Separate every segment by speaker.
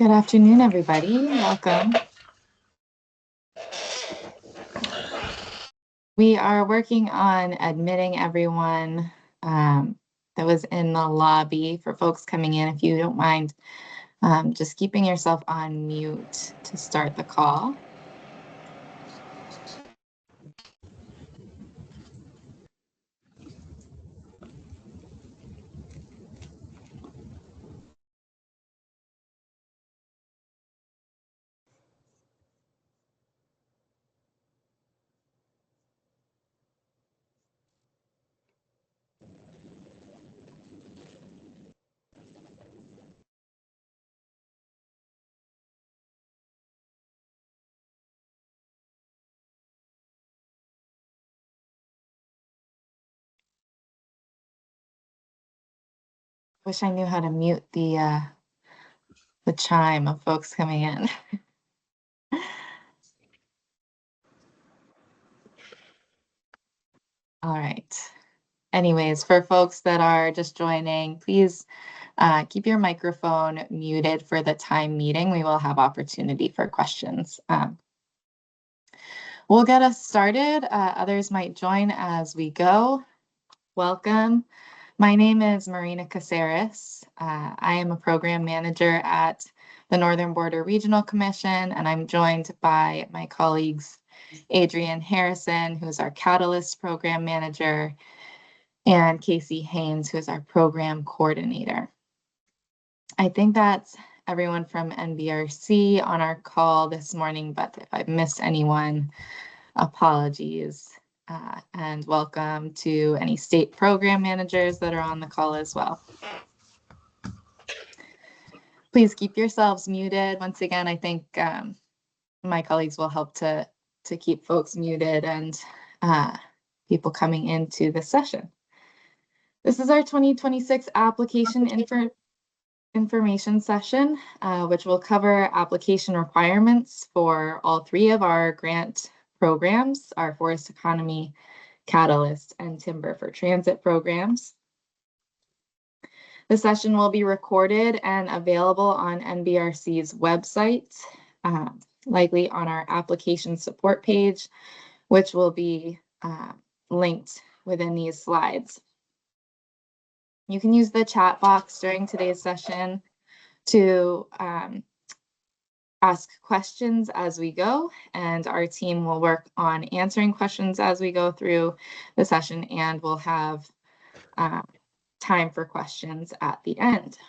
Speaker 1: Good afternoon, everybody. Welcome. We are working on admitting everyone that was in the lobby for folks coming in. If you don't mind just keeping yourself on mute to start the call. Wish I knew how to mute the chime of folks coming in. All right. Anyways, for folks that are just joining, please keep your microphone muted for the time meeting. We will have opportunity for questions. We'll get us started. Others might join as we go. Welcome. My name is Marina Caceres. I am a program manager at the Northern Border Regional Commission, and I'm joined by my colleagues, Adrian Harrison, who is our Catalyst program manager, and Casey Haynes, who is our program coordinator. I think that's everyone from NBRC on our call this morning, but if I've missed anyone, apologies. And welcome to any state program managers that are on the call as well. Please keep yourselves muted. Once again, I think my colleagues will help to keep folks muted and people coming into the session. This is our 2026 application information session, which will cover application requirements for all three of our grant programs, our Forest Economy, Catalyst, and Timber for Transit programs. The session will be recorded and available on NBRC's website, likely on our application support page, which will be linked within these slides. You can use the chat box during today's session to ask questions as we go, and our team will work on answering questions as we go through the session, and we'll have time for questions at the end.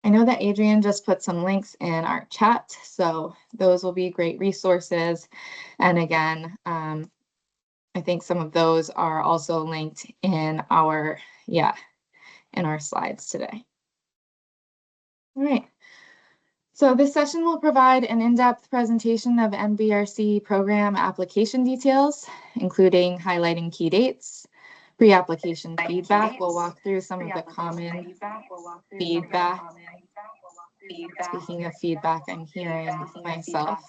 Speaker 1: I know that Adrian just put some links in our chat, so those will be great resources. And again, I think some of those are also linked in our slides today. All right. So this session will provide an in-depth presentation of NBRC program application details, including highlighting key dates, pre-application feedback. We'll walk through some of the common feedback. Speaking of feedback, I'm hearing myself.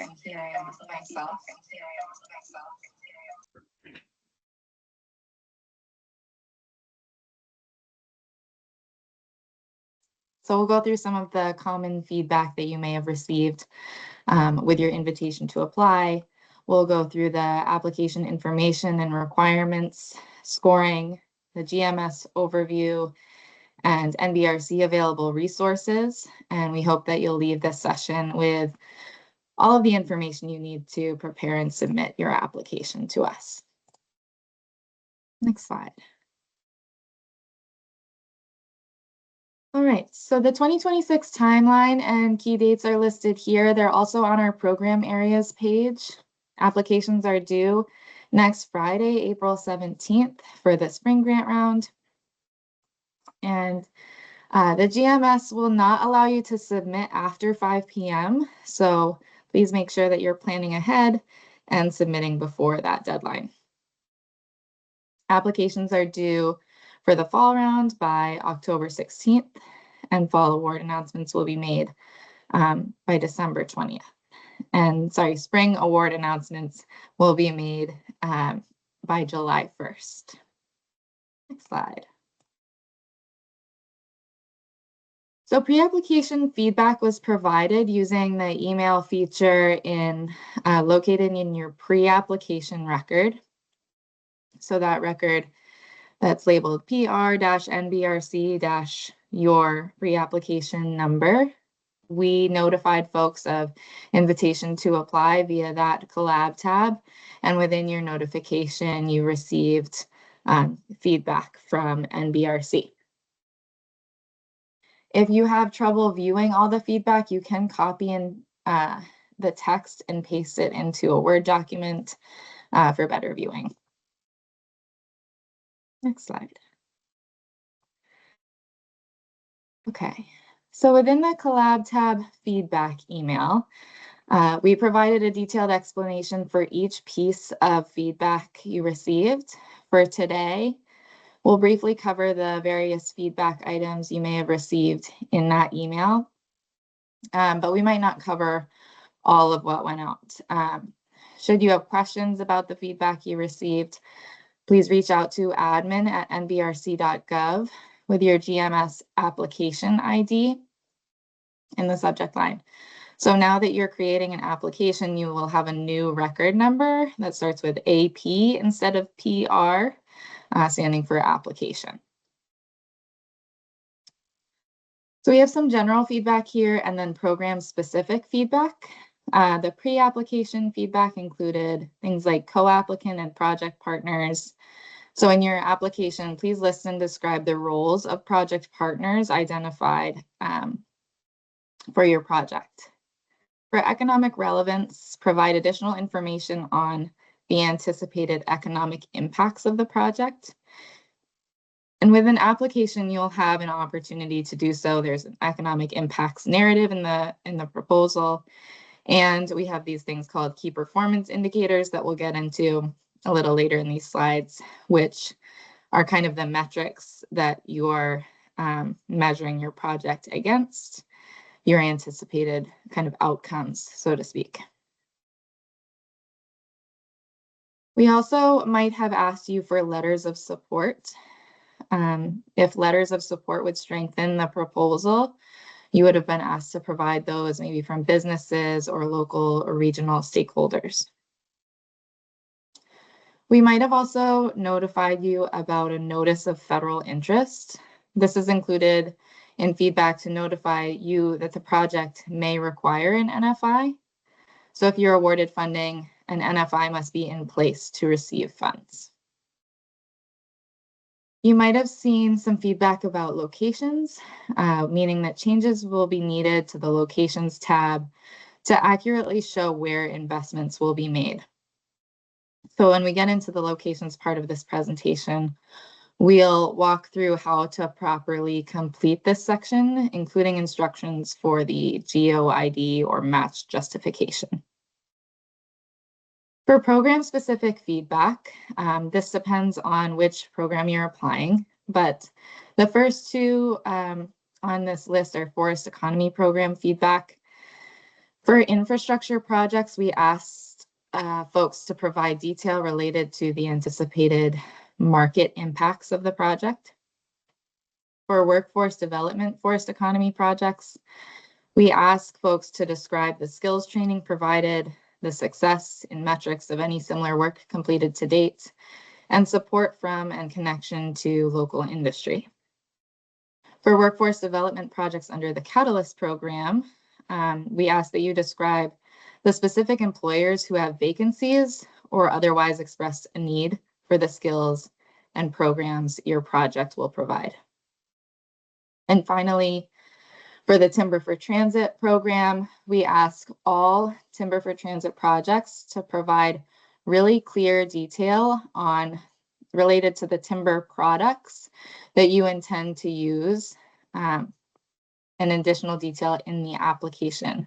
Speaker 1: So we'll go through some of the common feedback that you may have received with your invitation to apply. We'll go through the application information and requirements, scoring, the GMS overview, and NBRC available resources. And we hope that you'll leave this session with all of the information you need to prepare and submit your application to us. Next slide. All right, so the 2026 timeline and key dates are listed here. They're also on our program areas page. Applications are due next Friday, April 17th for the spring grant round. And the GMS will not allow you to submit after 5 p.m. So please make sure that you're planning ahead and submitting before that deadline. Applications are due for the fall round by October 16th, and fall award announcements will be made by December 20th. And spring award announcements will be made by July 1st. Next slide. So pre-application feedback was provided using the email feature located in your pre-application record. So that record that's labeled PR-NBRC- your pre-application number. We notified folks of invitation to apply via that collab tab. And within your notification, you received feedback from NBRC. If you have trouble viewing all the feedback, you can copy in the text and paste it into a Word document for better viewing. Next slide. Okay, so within the Collab tab feedback email, we provided a detailed explanation for each piece of feedback you received. For today, we'll briefly cover the various feedback items you may have received in that email, but we might not cover all of what went out. Should you have questions about the feedback you received, please reach out to admin@nbrc.gov with your GMS application ID in the subject line. So now that you're creating an application, you will have a new record number that starts with AP instead of PR, standing for application. So we have some general feedback here and then program-specific feedback. The pre-application feedback included things like co-applicant and project partners. So in your application, please list and describe the roles of project partners identified for your project. For economic relevance, provide additional information on the anticipated economic impacts of the project. And with an application, you'll have an opportunity to do so. There's an economic impacts narrative in the proposal. And we have these things called key performance indicators that we'll get into a little later in these slides, which are kind of the metrics that you're measuring your project against, your anticipated kind of outcomes, so to speak. We also might have asked you for letters of support. If letters of support would strengthen the proposal, you would have been asked to provide those maybe from businesses or local or regional stakeholders. We might have also notified you about a notice of federal interest. This is included in feedback to notify you that the project may require an NFI. So if you're awarded funding, an NFI must be in place to receive funds. You might have seen some feedback about locations, meaning that changes will be needed to the locations tab to accurately show where investments will be made. So when we get into the locations part of this presentation, we'll walk through how to properly complete this section, including instructions for the GeoID or match justification. For program-specific feedback, this depends on which program you're applying, but the first two on this list are forest economy program feedback. For infrastructure projects, we asked folks to provide detail related to the anticipated market impacts of the project. For workforce development forest economy projects, we ask folks to describe the skills training provided, the success in metrics of any similar work completed to date, and support from and connection to local industry. For workforce development projects under the Catalyst program, we ask that you describe the specific employers who have vacancies or otherwise express a need for the skills and programs your project will provide. And finally, for the Timber for Transit program, we ask all Timber for Transit projects to provide really clear detail related to the timber products that you intend to use, and additional detail in the application.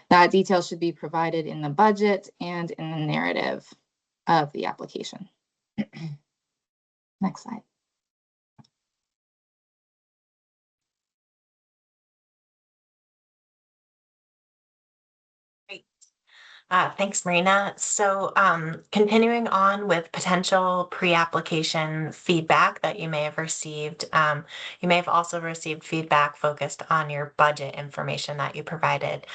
Speaker 1: That detail should be provided in the budget and in the narrative of the application. Next slide.
Speaker 2: Great. Thanks, Marina. So, continuing on with potential pre-application feedback that you may have received, you may have also received feedback focused on your budget information that you provided.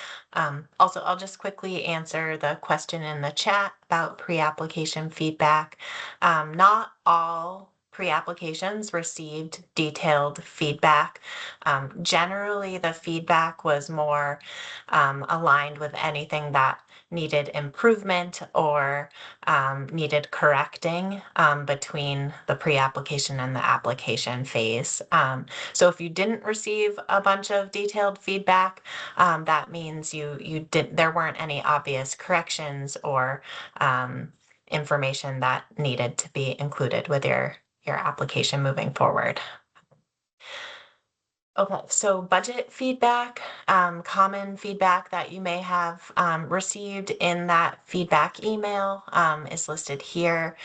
Speaker 2: Also, I'll just quickly answer the question in the chat about pre-application feedback. Not all pre-applications received detailed feedback. Generally, the feedback was more aligned with anything that needed improvement or needed correcting between the pre-application and the application phase. So if you didn't receive a bunch of detailed feedback, that means there weren't any obvious corrections or information that needed to be included with your application moving forward. Okay, so budget feedback, common feedback that you may have received in that feedback email is listed here.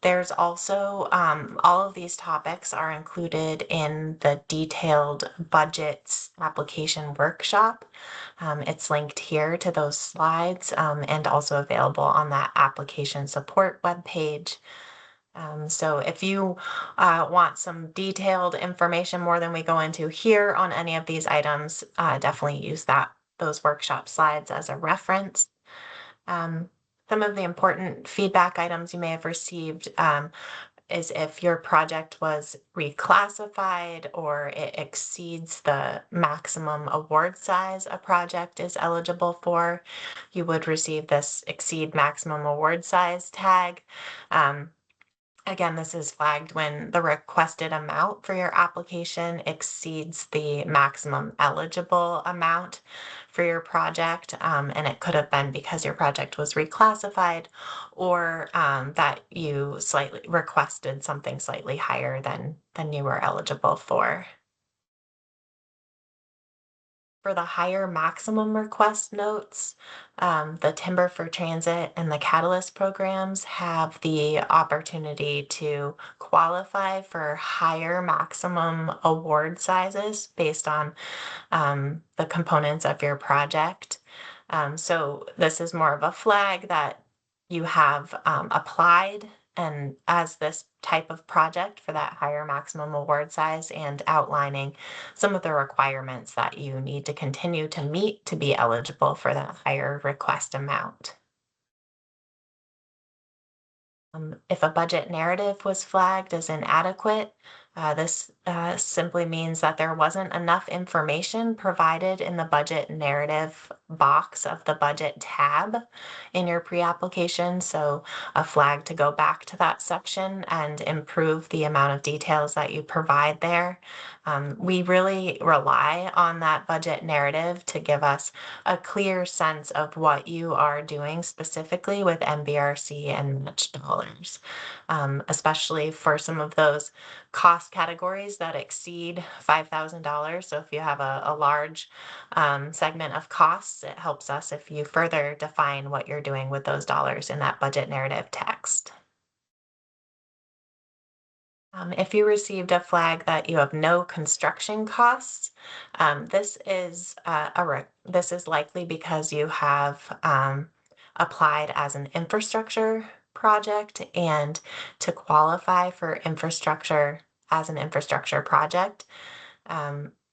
Speaker 2: There's also, all of these topics are included in the detailed budgets application workshop. It's linked here to those slides and also available on that application support webpage. So if you want some detailed information more than we go into here on any of these items, definitely use those workshop slides as a reference. Some of the important feedback items you may have received is if your project was reclassified or it exceeds the maximum award size a project is eligible for, you would receive this exceed maximum award size tag. Again, this is flagged when the requested amount for your application exceeds the maximum eligible amount for your project. And it could have been because your project was reclassified or that you slightly requested something slightly higher than you were eligible for. For the higher maximum request notes, the Timber for Transit and the Catalyst programs have the opportunity to qualify for higher maximum award sizes based on the components of your project. So this is more of a flag that you have applied and as this type of project for that higher maximum award size and outlining some of the requirements that you need to continue to meet to be eligible for that higher request amount. If a budget narrative was flagged as inadequate, this simply means that there wasn't enough information provided in the budget narrative box of the budget tab in your pre-application. So a flag to go back to that section and improve the amount of details that you provide there. We really rely on that budget narrative to give us a clear sense of what you are doing specifically with NBRC and match dollars, especially for some of those cost categories that exceed $5,000. So if you have a large segment of costs, it helps us if you further define what you're doing with those dollars in that budget narrative text. If you received a flag that you have no construction costs, this is this is likely because you have applied as an infrastructure project, and to qualify for infrastructure as an infrastructure project,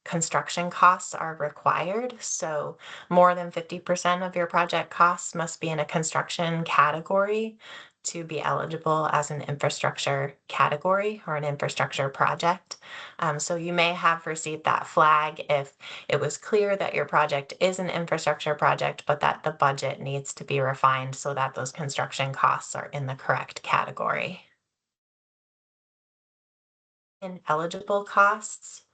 Speaker 2: construction costs are required. So more than 50% of your project costs must be in a construction category to be eligible as an infrastructure category or an infrastructure project. So you may have received that flag if it was clear that your project is an infrastructure project, but that the budget needs to be refined so that those construction costs are in the correct category. Ineligible costs.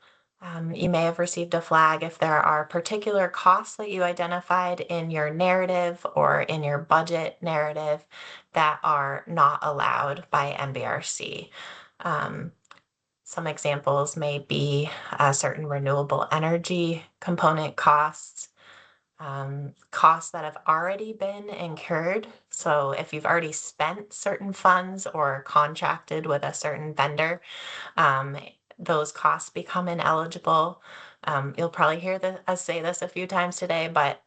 Speaker 2: You may have received a flag if there are particular costs that you identified in your narrative or in your budget narrative that are not allowed by NBRC. Some examples may be certain renewable energy component costs, costs that have already been incurred. So if you've already spent certain funds or contracted with a certain vendor, those costs become ineligible. You'll probably hear us say this a few times today, but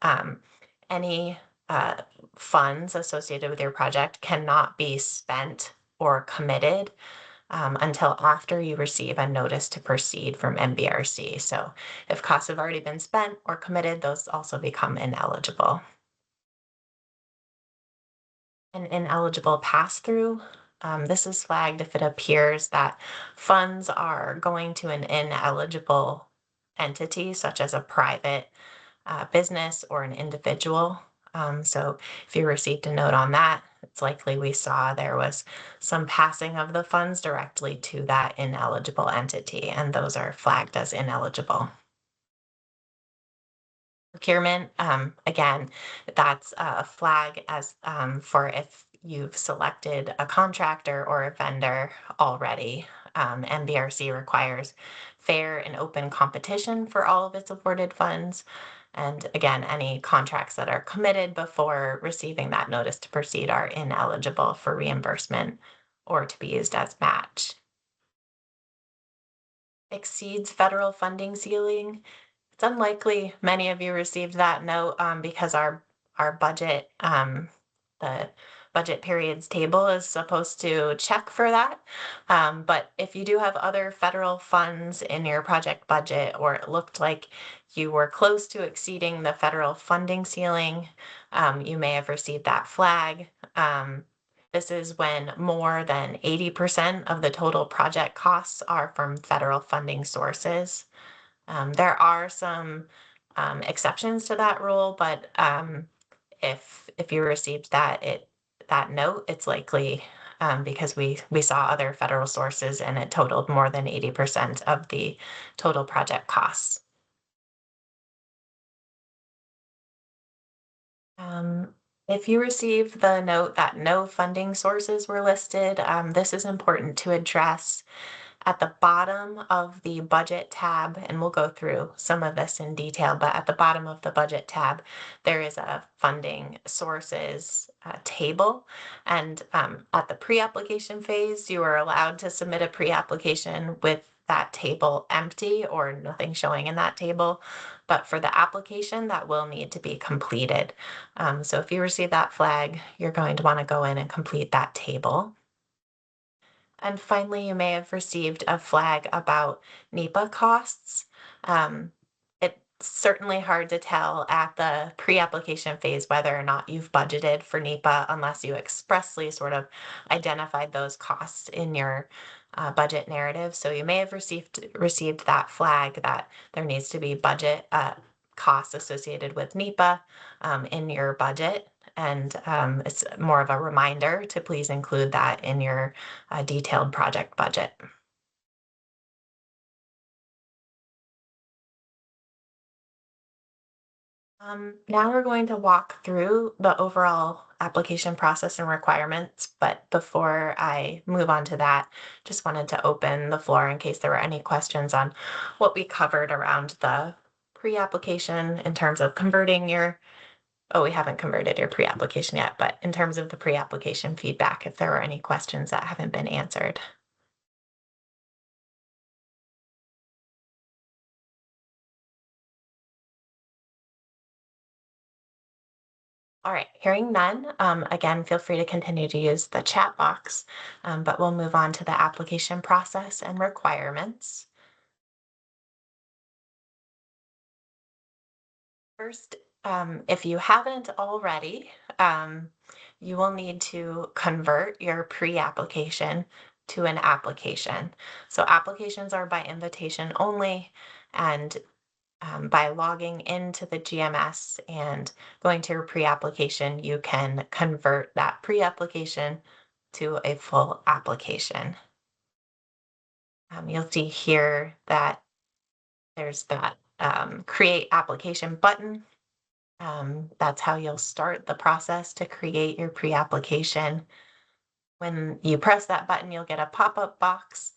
Speaker 2: any funds associated with your project cannot be spent or committed until after you receive a notice to proceed from NBRC. So if costs have already been spent or committed, those also become ineligible. An ineligible pass-through. This is flagged if it appears that funds are going to an ineligible entity, such as a private business or an individual. So if you received a note on that, it's likely we saw there was some passing of the funds directly to that ineligible entity, and those are flagged as ineligible. Procurement, again, that's a flag as for if you've selected a contractor or a vendor already. NBRC requires fair and open competition for all of its awarded funds. And again, any contracts that are committed before receiving that notice to proceed are ineligible for reimbursement or to be used as match. Exceeds federal funding ceiling. It's unlikely many of you received that note because our budget, the budget periods table is supposed to check for that. But if you do have other federal funds in your project budget, or it looked like you were close to exceeding the federal funding ceiling, you may have received that flag. This is when more than 80% of the total project costs are from federal funding sources. There are some exceptions to that rule, but if you received that note, it's likely because we saw other federal sources and it totaled more than 80% of the total project costs. If you received the note that no funding sources were listed, this is important to address at the bottom of the budget tab, and we'll go through some of this in detail, but at the bottom of the budget tab, there is a funding sources table. And at the pre-application phase, you are allowed to submit a pre-application with that table empty or nothing showing in that table. But for the application, that will need to be completed. So if you receive that flag, you're going to want to go in and complete that table. And finally, you may have received a flag about NEPA costs. It's certainly hard to tell at the pre-application phase whether or not you've budgeted for NEPA unless you expressly sort of identified those costs in your budget narrative. So you may have received that flag that there needs to be budget costs associated with NEPA in your budget. And it's more of a reminder to please include that in your detailed project budget. Now we're going to walk through the overall application process and requirements, but before I move on to that, just wanted to open the floor in case there were any questions on what we covered around the pre-application in terms of converting your, oh, we haven't converted your pre-application yet, but in terms of the pre-application feedback, if there were any questions that haven't been answered. All right, hearing none, again, feel free to continue to use the chat box, but we'll move on to the application process and requirements. First, if you haven't already, you will need to convert your pre-application to an application. So applications are by invitation only, and by logging into the GMS and going to your pre-application, you can convert that pre-application to a full application. You'll see here that there's that create application button. That's how you'll start the process to create your pre-application. When you press that button, you'll get a pop-up box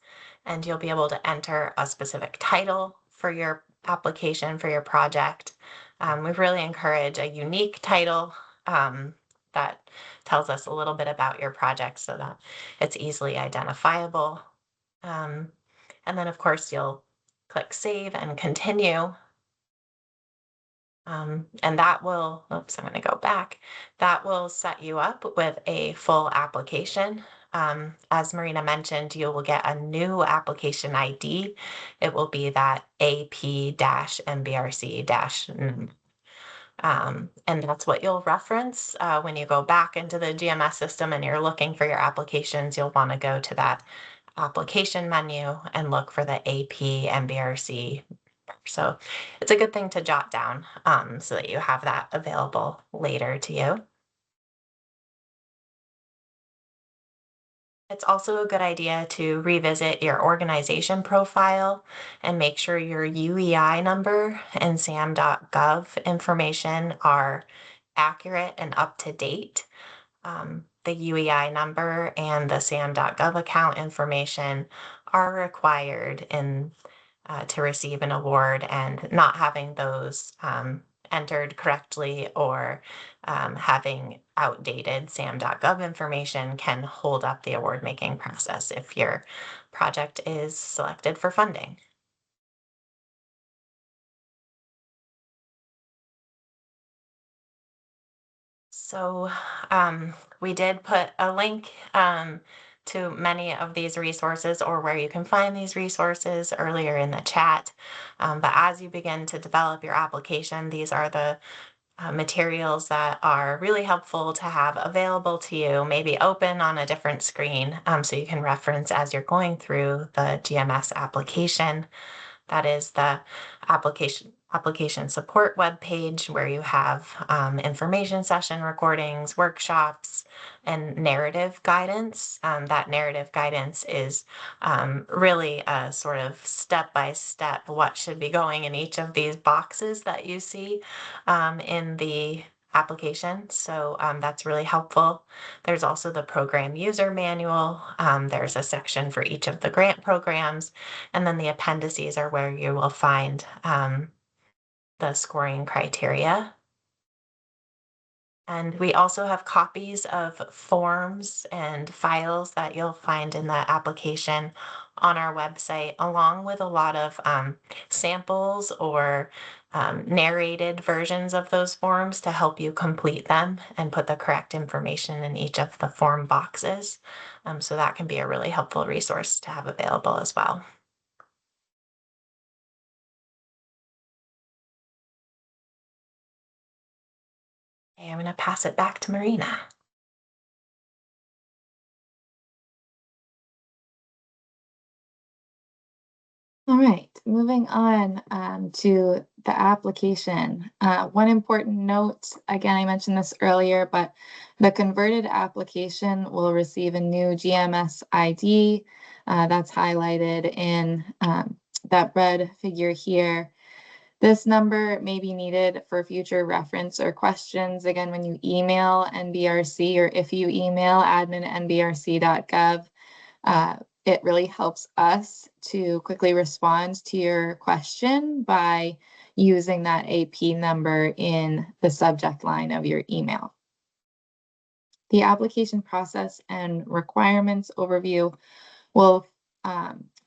Speaker 2: and you'll be able to enter a specific title for your application for your project. We really encourage a unique title that tells us a little bit about your project so that it's easily identifiable. And then of course you'll click save and continue. And that will, oops, I'm going to go back. That will set you up with a full application. As Marina mentioned, you will get a new application ID. It will be that AP-NBRC-. And that's what you'll reference when you go back into the GMS system and you're looking for your applications. You'll want to go to that application menu and look for the AP NBRC. So it's a good thing to jot down so that you have that available later to you. It's also a good idea to revisit your organization profile and make sure your UEI number and SAM.gov information are accurate and up to date. The UEI number and the SAM.gov account information are required to receive an award, and not having those entered correctly or having outdated SAM.gov information can hold up the award making process if your project is selected for funding. So we did put a link to many of these resources, or where you can find these resources, earlier in the chat. But as you begin to develop your application, these are the materials that are really helpful to have available to you, maybe open on a different screen so you can reference as you're going through the GMS application. That is the application support webpage, where you have information session recordings, workshops, and narrative guidance. That narrative guidance is really a sort of step-by-step what should be going in each of these boxes that you see in the application. So that's really helpful. There's also the program user manual. There's a section for each of the grant programs, and then the appendices are where you will find the scoring criteria. And we also have copies of forms and files that you'll find in the application on our website, along with a lot of samples or narrated versions of those forms to help you complete them and put the correct information in each of the form boxes. So that can be a really helpful resource to have available as well. Okay, I'm going to pass it back to Marina.
Speaker 1: All right, moving on to the application. One important note, again, I mentioned this earlier, but the converted application will receive a new GMS ID that's highlighted in that red figure here. This number may be needed for future reference or questions. Again, when you email NBRC, or if you email admin@nbrc.gov, it really helps us to quickly respond to your question by using that AP number in the subject line of your email. The application process and requirements overview will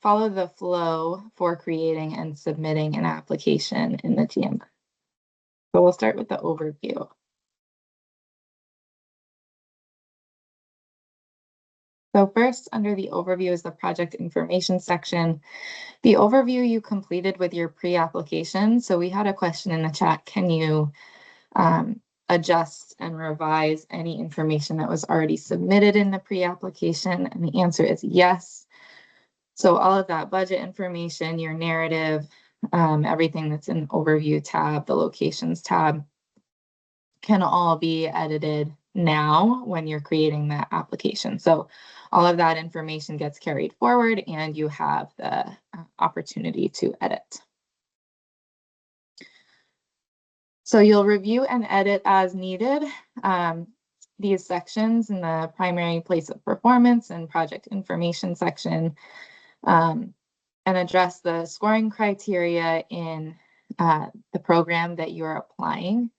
Speaker 1: follow the flow for creating and submitting an application in the GMS. So we'll start with the overview. So first, under the overview is the project information section. The overview you completed with your pre-application. So we had a question in the chat: can you adjust and revise any information that was already submitted in the pre-application? And the answer is yes. So all of that budget information, your narrative, everything that's in the overview tab, the locations tab, can all be edited now when you're creating the application. So all of that information gets carried forward and you have the opportunity to edit. So you'll review and edit as needed these sections in the primary place of performance and project information section, and address the scoring criteria in the program that you're applying.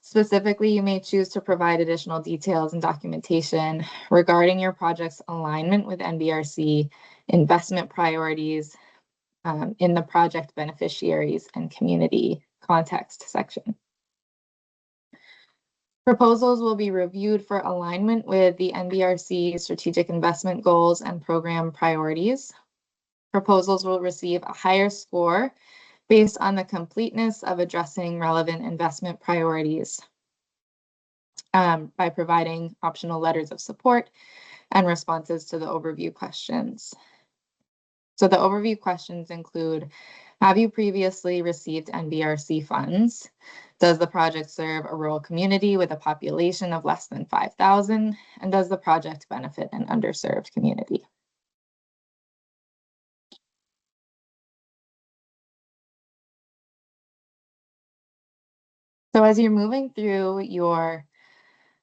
Speaker 1: Specifically, you may choose to provide additional details and documentation regarding your project's alignment with NBRC investment priorities in the project beneficiaries and community context section. Proposals will be reviewed for alignment with the NBRC strategic investment goals and program priorities. Proposals will receive a higher score based on the completeness of addressing relevant investment priorities by providing optional letters of support and responses to the overview questions. So the overview questions include, have you previously received NBRC funds? Does the project serve a rural community with a population of less than 5,000? And does the project benefit an underserved community? So as you're moving through your,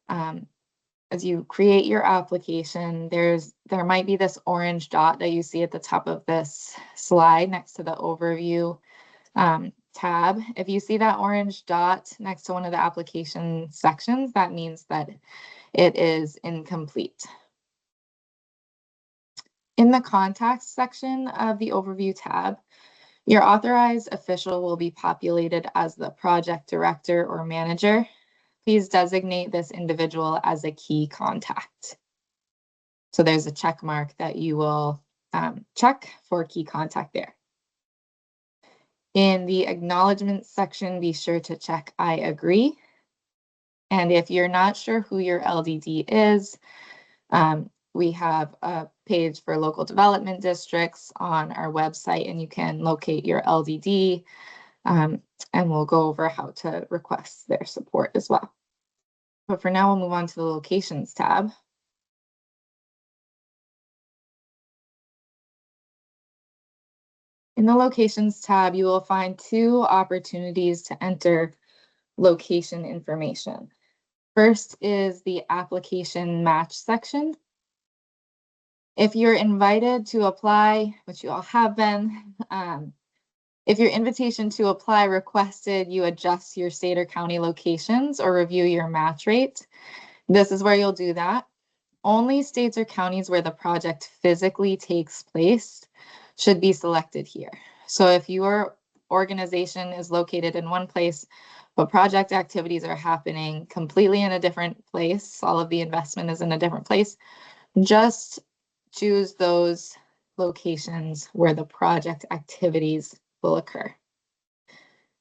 Speaker 1: as you create your application, there might be this orange dot that you see at the top of this slide next to the overview tab. If you see that orange dot next to one of the application sections, that means that it is incomplete. In the contact section of the overview tab, your authorized official will be populated as the project director or manager. Please designate this individual as a key contact. So there's a check mark that you will check for key contact there. In the acknowledgement section, be sure to check I agree. And if you're not sure who your LDD is, we have a page for local development districts on our website, and you can locate your LDD, and we'll go over how to request their support as well. But for now, we'll move on to the locations tab. In the locations tab, you will find two opportunities to enter location information. First is the application match section. If you're invited to apply, which you all have been, if your invitation to apply requested you adjust your state or county locations or review your match rate, this is where you'll do that. Only states or counties where the project physically takes place should be selected here. So if your organization is located in one place, but project activities are happening completely in a different place, all of the investment is in a different place, just choose those locations where the project activities will occur.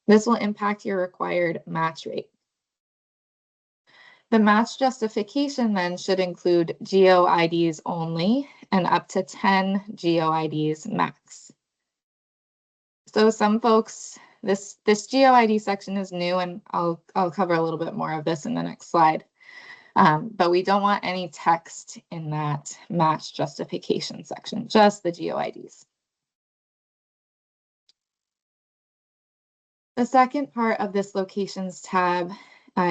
Speaker 1: This will impact your required match rate. The match justification then should include GeoIDs only and up to 10 GeoIDs max. So some folks, this GeoID section is new, and I'll cover a little bit more of this in the next slide. But we don't want any text in that match justification section, just the GeoIDs. The second part of this locations tab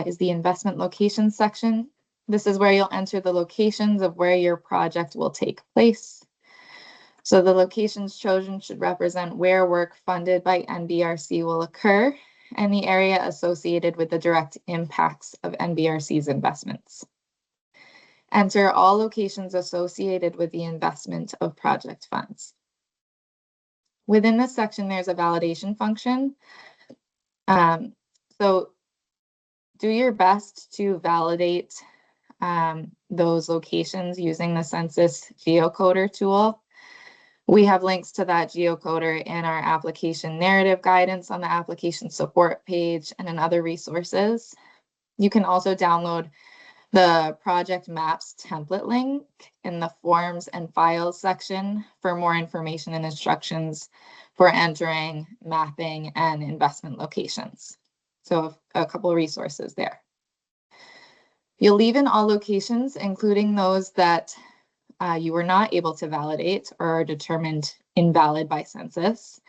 Speaker 1: is the investment locations section. This is where you'll enter the locations of where your project will take place. So the locations chosen should represent where work funded by NBRC will occur and the area associated with the direct impacts of NBRC's investments. Enter all locations associated with the investment of project funds. Within this section, there's a validation function. So do your best to validate those locations using the Census geocoder tool. We have links to that geocoder in our application narrative guidance on the application support page and in other resources. You can also download the project maps template link in the forms and files section for more information and instructions for entering, mapping, and investment locations. So a couple of resources there. You'll leave in all locations, including those that you were not able to validate or are determined invalid by census,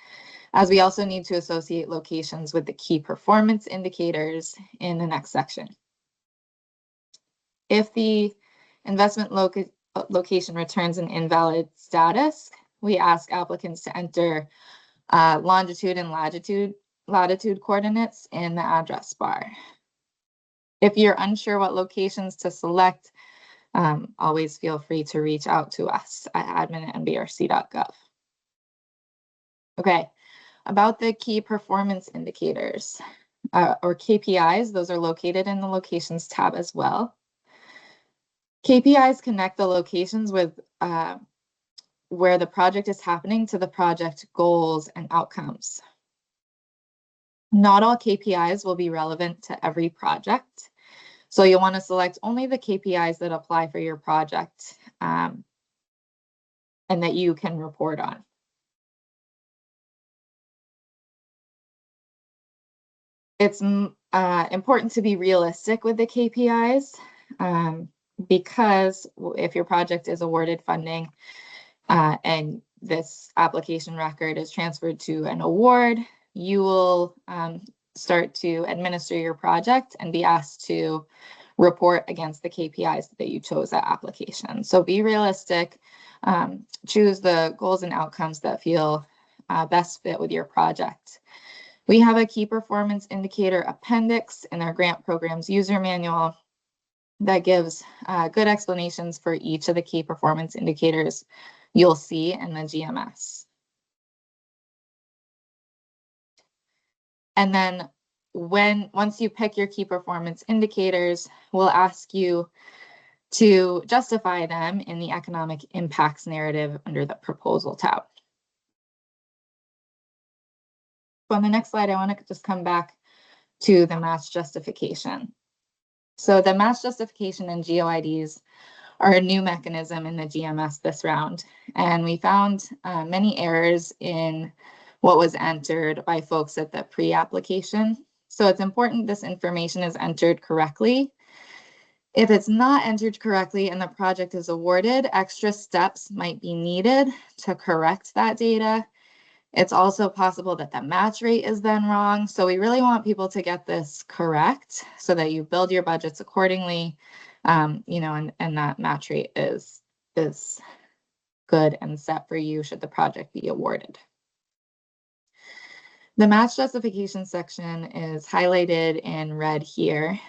Speaker 1: as we also need to associate locations with the key performance indicators in the next section. If the investment location returns an invalid status, we ask applicants to enter longitude and latitude coordinates in the address bar. If you're unsure what locations to select, always feel free to reach out to us at admin@nbrc.gov. Okay, about the key performance indicators. or KPIs. Those are located in the locations tab as well. KPIs connect the locations with where the project is happening to the project goals and outcomes. Not all KPIs will be relevant to every project. So you'll want to select only the KPIs that apply for your project and that you can report on. It's important to be realistic with the KPIs because if your project is awarded funding and this application record is transferred to an award, you will start to administer your project and be asked to report against the KPIs that you chose that application. So be realistic, choose the goals and outcomes that feel best fit with your project. We have a key performance indicator appendix in our grant programs user manual that gives good explanations for each of the key performance indicators you'll see in the GMS. And then once you pick your key performance indicators, we'll ask you to justify them in the economic impacts narrative under the proposal tab. So on the next slide, I want to just come back to the match justification. So the match justification and GeoIDs are a new mechanism in the GMS this round. And we found many errors in what was entered by folks at the pre-application. So it's important this information is entered correctly. If it's not entered correctly and the project is awarded, extra steps might be needed to correct that data. It's also possible that the match rate is then wrong. So we really want people to get this correct so that you build your budgets accordingly, you know, and that match rate is good and set for you should the project be awarded. The match justification section is highlighted in red here.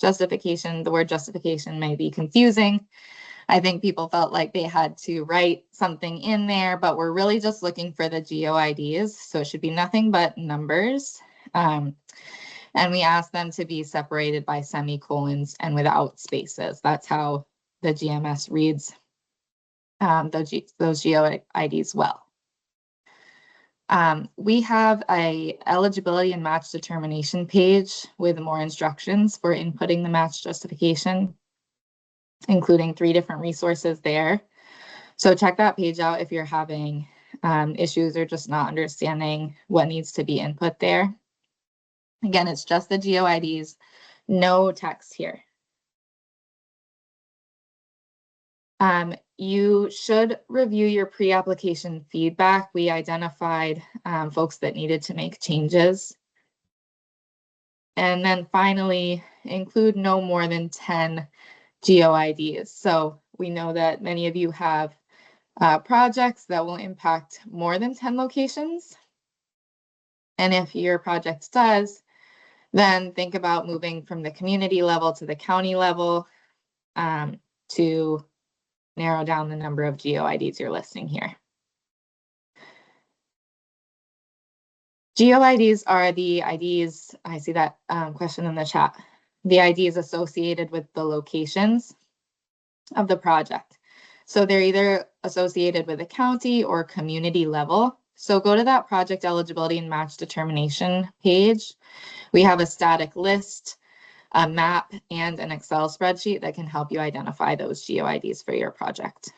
Speaker 1: Justification, the word justification may be confusing. I think people felt like they had to write something in there, but we're really just looking for the GeoIDs. So it should be nothing but numbers. And we ask them to be separated by semicolons and without spaces. That's how the GMS reads those GeoIDs well. We have a eligibility and match determination page with more instructions for inputting the match justification, including 3 different resources there. So check that page out if you're having issues or just not understanding what needs to be input there. Again, it's just the GeoIDs, no text here. You should review your pre-application feedback. We identified folks that needed to make changes. And then finally, include no more than 10 GeoIDs. So we know that many of you have projects that will impact more than 10 locations. And if your project does, then think about moving from the community level to the county level to narrow down the number of GeoIDs you're listing here. GeoIDs are the IDs, I see that question in the chat, the IDs associated with the locations of the project. So they're either associated with a county or community level. So go to that project eligibility and match determination page. We have a static list, a map, and an Excel spreadsheet that can help you identify those GeoIDs for your project.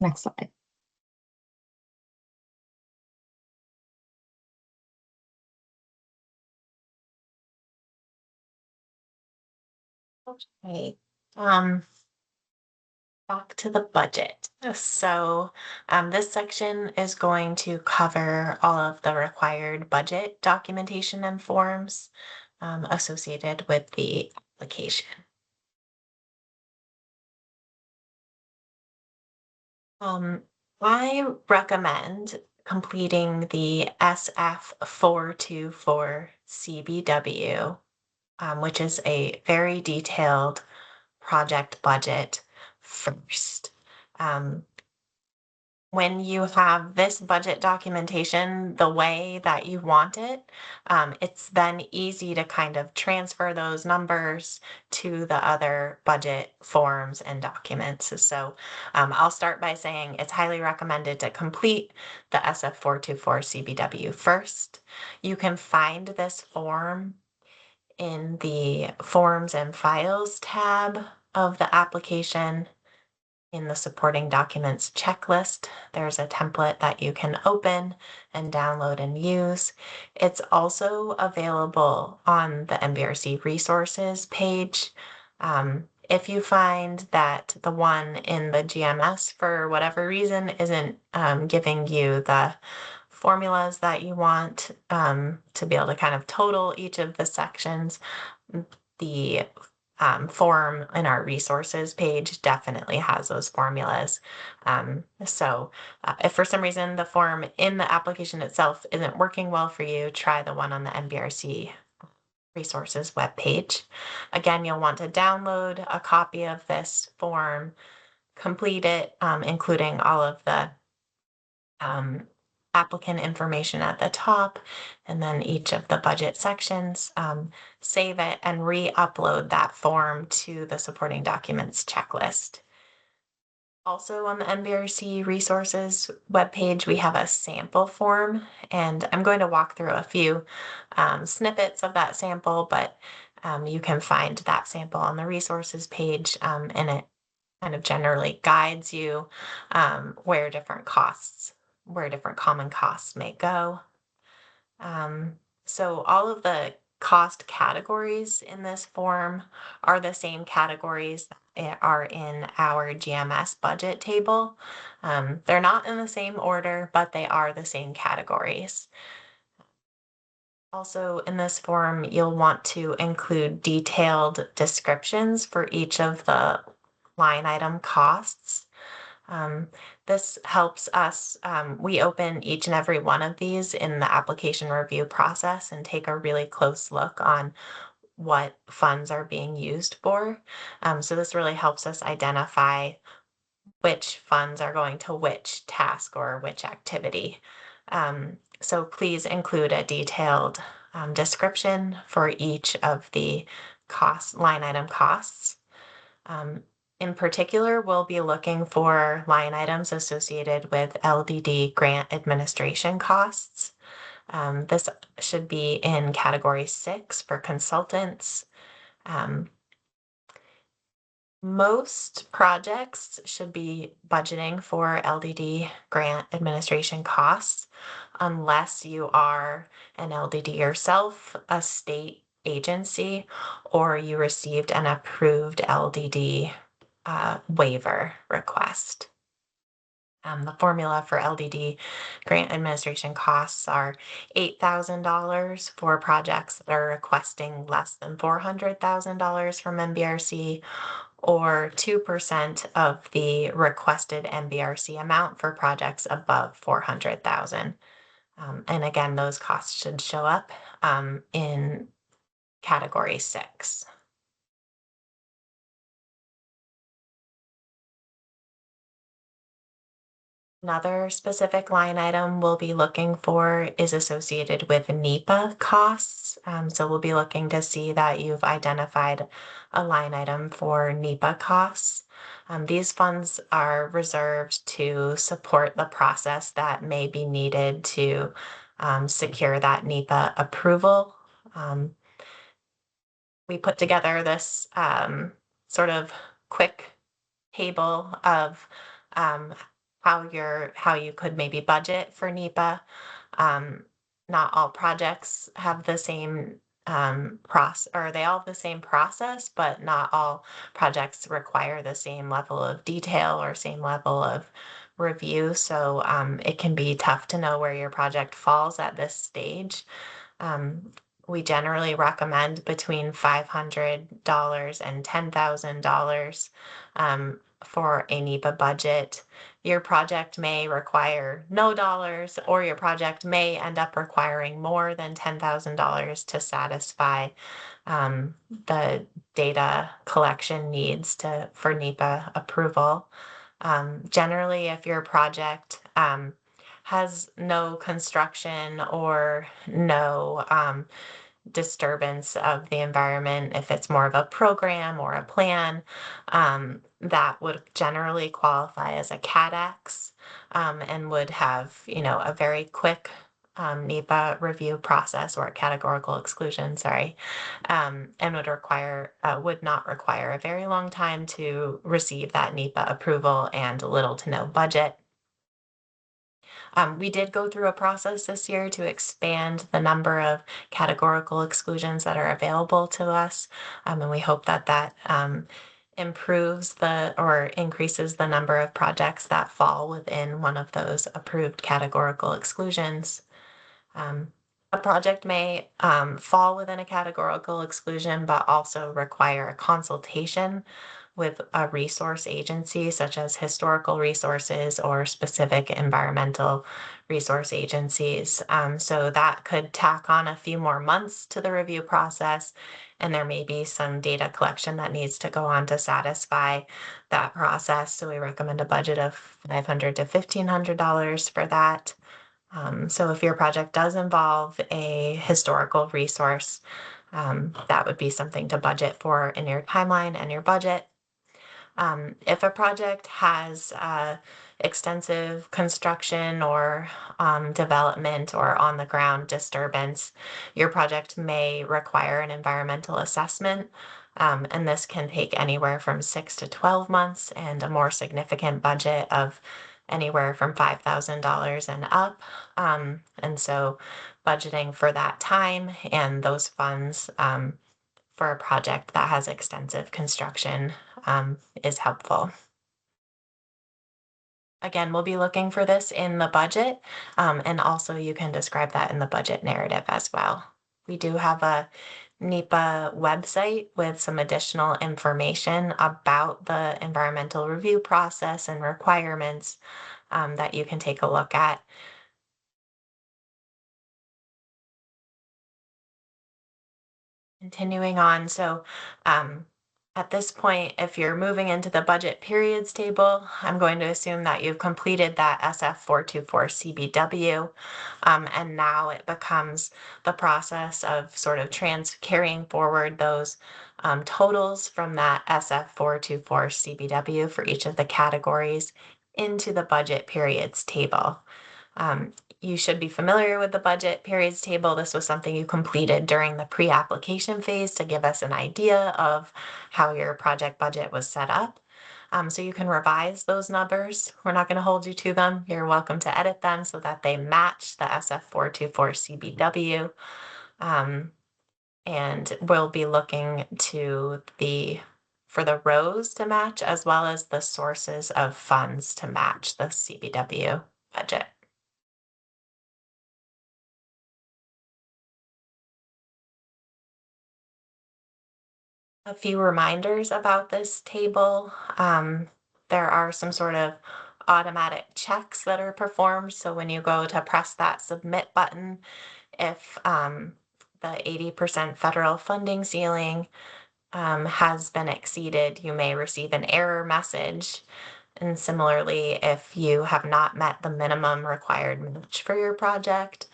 Speaker 1: Next slide.
Speaker 2: Okay. Back to the budget. So this section is going to cover all of the required budget documentation and forms associated with the application. I recommend completing the SF424 CBW, which is a very detailed project budget first. when you have this budget documentation the way that you want it, it's then easy to kind of transfer those numbers to the other budget forms and documents. So I'll start by saying it's highly recommended to complete the SF424 CBW first. You can find this form in the Forms and Files tab of the application. In the supporting documents checklist, there's a template that you can open and download and use. It's also available on the NBRC resources page. If you find that the one in the GMS, for whatever reason, isn't giving you the formulas that you want to be able to kind of total each of the sections, the form in our resources page definitely has those formulas. If for some reason the form in the application itself isn't working well for you, try the one on the NBRC resources webpage. Again, you'll want to download a copy of this form, complete it, including all of the applicant information at the top, and then each of the budget sections, save it and re-upload that form to the supporting documents checklist. Also on the NBRC resources webpage, we have a sample form, and I'm going to walk through a few snippets of that sample, but you can find that sample on the resources page, and it kind of generally guides you where different common costs may go. So all of the cost categories in this form are the same categories that are in our GMS budget table. They're not in the same order, but they are the same categories. Also in this form, you'll want to include detailed descriptions for each of the line item costs. This helps us, we open each and every one of these in the application review process and take a really close look on what funds are being used for. So this really helps us identify which funds are going to which task or which activity. So please include a detailed description for each of the line item costs. In particular, we'll be looking for line items associated with LDD grant administration costs. This should be in category 6 for consultants. Most projects should be budgeting for LDD grant administration costs unless you are an LDD yourself, a state agency, or you received an approved LDD waiver request. The formula for LDD grant administration costs are $8,000 for projects that are requesting less than $400,000 from NBRC, or 2% of the requested NBRC amount for projects above $400,000. And again, those costs should show up in category 6. Another specific line item we'll be looking for is associated with NEPA costs. So we'll be looking to see that you've identified a line item for NEPA costs. These funds are reserved to support the process that may be needed to secure that NEPA approval. We put together this sort of quick table of how you could maybe budget for NEPA. Not all projects have the same they all have the same process, but not all projects require the same level of detail or same level of review. So it can be tough to know where your project falls at this stage. We generally recommend between $500 and $10,000 for a NEPA budget. Your project may require no dollars, or your project may end up requiring more than $10,000 to satisfy the data collection needs for NEPA approval. Generally, if your project has no construction or no disturbance of the environment, if it's more of a program or a plan, that would generally qualify as a CADX, and would have, a very quick NEPA review process, or a categorical exclusion, sorry, and would not require a very long time to receive that NEPA approval and little to no budget. We did go through a process this year to expand the number of categorical exclusions that are available to us, and we hope that improves or increases the number of projects that fall within one of those approved categorical exclusions. A project may fall within a categorical exclusion, but also require a consultation with a resource agency, such as historical resources or specific environmental resource agencies. So that could tack on a few more months to the review process, and there may be some data collection that needs to go on to satisfy that process. So we recommend a budget of $500 to $1,500 for that. So if your project does involve a historical resource, that would be something to budget for in your timeline and your budget. If a project has extensive construction or development or on the ground disturbance, your project may require an environmental assessment. And this can take anywhere from 6 to 12 months, and a more significant budget of anywhere from $5,000 and up. And so budgeting for that time and those funds for a project that has extensive construction is helpful. Again, we'll be looking for this in the budget, and also you can describe that in the budget narrative as well. We do have a NEPA website with some additional information about the environmental review process and requirements that you can take a look at. Continuing on, so at this point, if you're moving into the budget periods table, I'm going to assume that you've completed that SF424 CBW, and now it becomes the process of sort of carrying forward those totals from that SF424 CBW for each of the categories into the budget periods table. You should be familiar with the budget periods table. This was something you completed during the pre-application phase to give us an idea of how your project budget was set up. So you can revise those numbers. We're not going to hold you to them. You're welcome to edit them so that they match the SF424 CBW. And we'll be looking for the rows to match, as well as the sources of funds to match the CBW budget. A few reminders about this table. There are some sort of automatic checks that are performed. So when you go to press that submit button, if the 80% federal funding ceiling has been exceeded, you may receive an error message. And similarly, if you have not met the minimum required match for your project,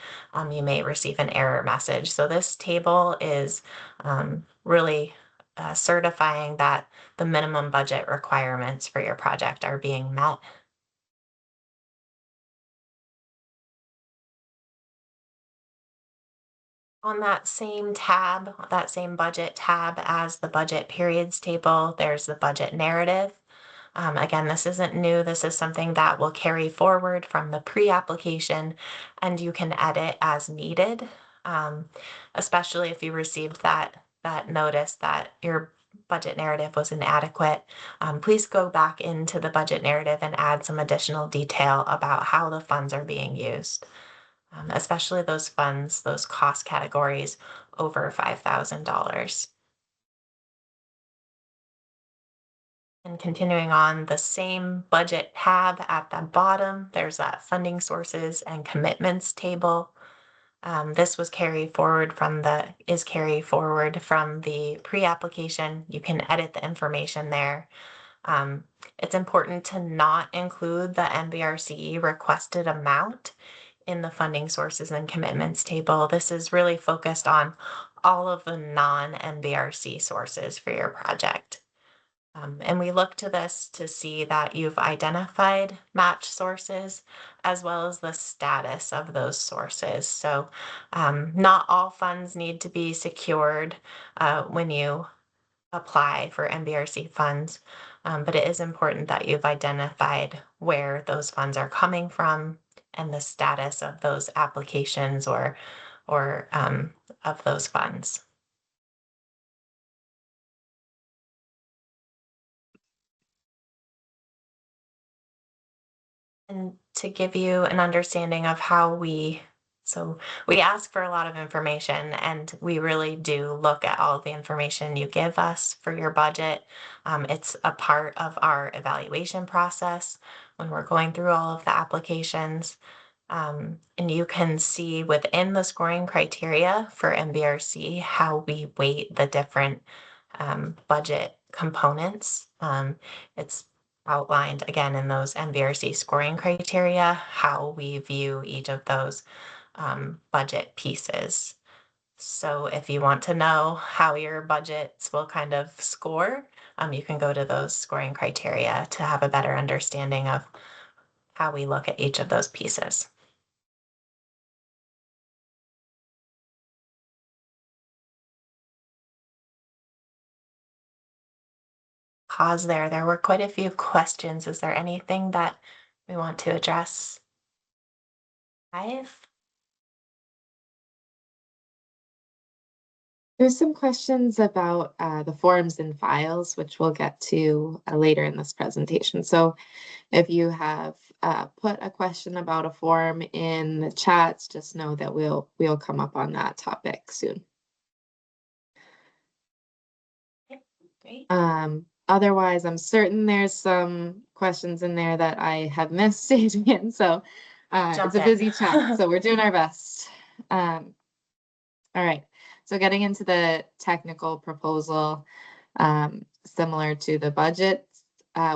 Speaker 2: you may receive an error message. So this table is really certifying that the minimum budget requirements for your project are being met. On that same tab, that same budget tab as the budget periods table, there's the budget narrative. Again, this isn't new. This is something that will carry forward from the pre-application, and you can edit as needed, especially if you received that notice that your budget narrative was inadequate. Please go back into the budget narrative and add some additional detail about how the funds are being used, especially those funds, those cost categories over $5,000. And continuing on, the same budget tab at the bottom, there's that funding sources and commitments table. This is carried forward from the pre-application. You can edit the information there. it's important to not include the NBRC requested amount in the funding sources and commitments table. This is really focused on all of the non-NBRC sources for your project. And we look to this to see that you've identified match sources as well as the status of those sources. So not all funds need to be secured when you apply for NBRC funds, but it is important that you've identified where those funds are coming from and the status of those applications or of those funds. And to give you an understanding of how we ask for a lot of information, and we really do look at all the information you give us for your budget. It's a part of our evaluation process when we're going through all of the applications. And you can see within the scoring criteria for NBRC how we weight the different budget components. It's outlined again in those NBRC scoring criteria, how we view each of those budget pieces. So if you want to know how your budgets will kind of score, you can go to those scoring criteria to have a better understanding of how we look at each of those pieces. Pause there. There were quite a few questions. Is there anything that we want to address?
Speaker 1: There's some questions about the forms and files, which we'll get to later in this presentation. So if you have put a question about a form in the chats, just know that we'll come up on that topic soon.
Speaker 2: Great.
Speaker 1: Otherwise, I'm certain there's some questions in there that I have missed, Adrian. So it's a busy chat, so we're doing our best. All right. So getting into the technical proposal, similar to the budget,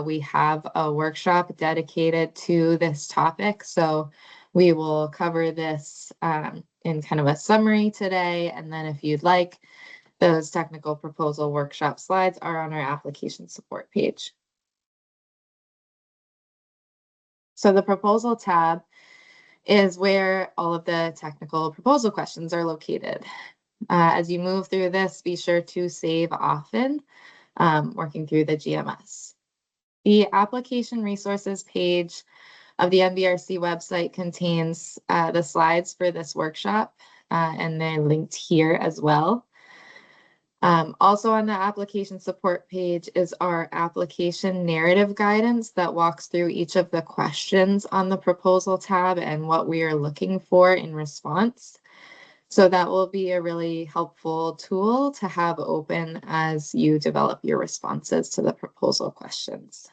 Speaker 1: we have a workshop dedicated to this topic. So we will cover this in kind of a summary today. And then if you'd like, those technical proposal workshop slides are on our application support page. So the proposal tab is where all of the technical proposal questions are located. As you move through this, be sure to save often, working through the GMS. The application resources page of the NBRC website contains the slides for this workshop, and they're linked here as well. Also on the application support page is our application narrative guidance that walks through each of the questions on the proposal tab and what we are looking for in response. So that will be a really helpful tool to have open as you develop your responses to the proposal questions.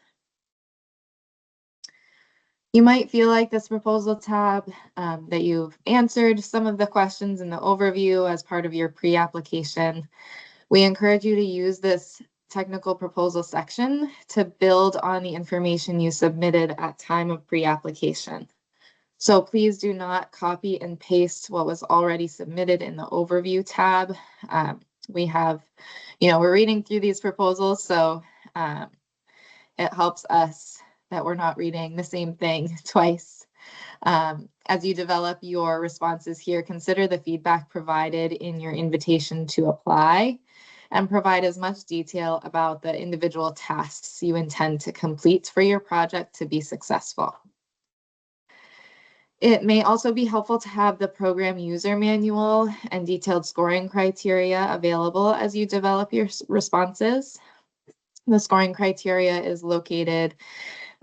Speaker 1: You might feel like this proposal tab that you've answered some of the questions in the overview as part of your pre-application. We encourage you to use this technical proposal section to build on the information you submitted at time of pre-application. So please do not copy and paste what was already submitted in the overview tab. We have, we're reading through these proposals, so it helps us that we're not reading the same thing twice. As you develop your responses here, consider the feedback provided in your invitation to apply and provide as much detail about the individual tasks you intend to complete for your project to be successful. It may also be helpful to have the program user manual and detailed scoring criteria available as you develop your responses. The scoring criteria is located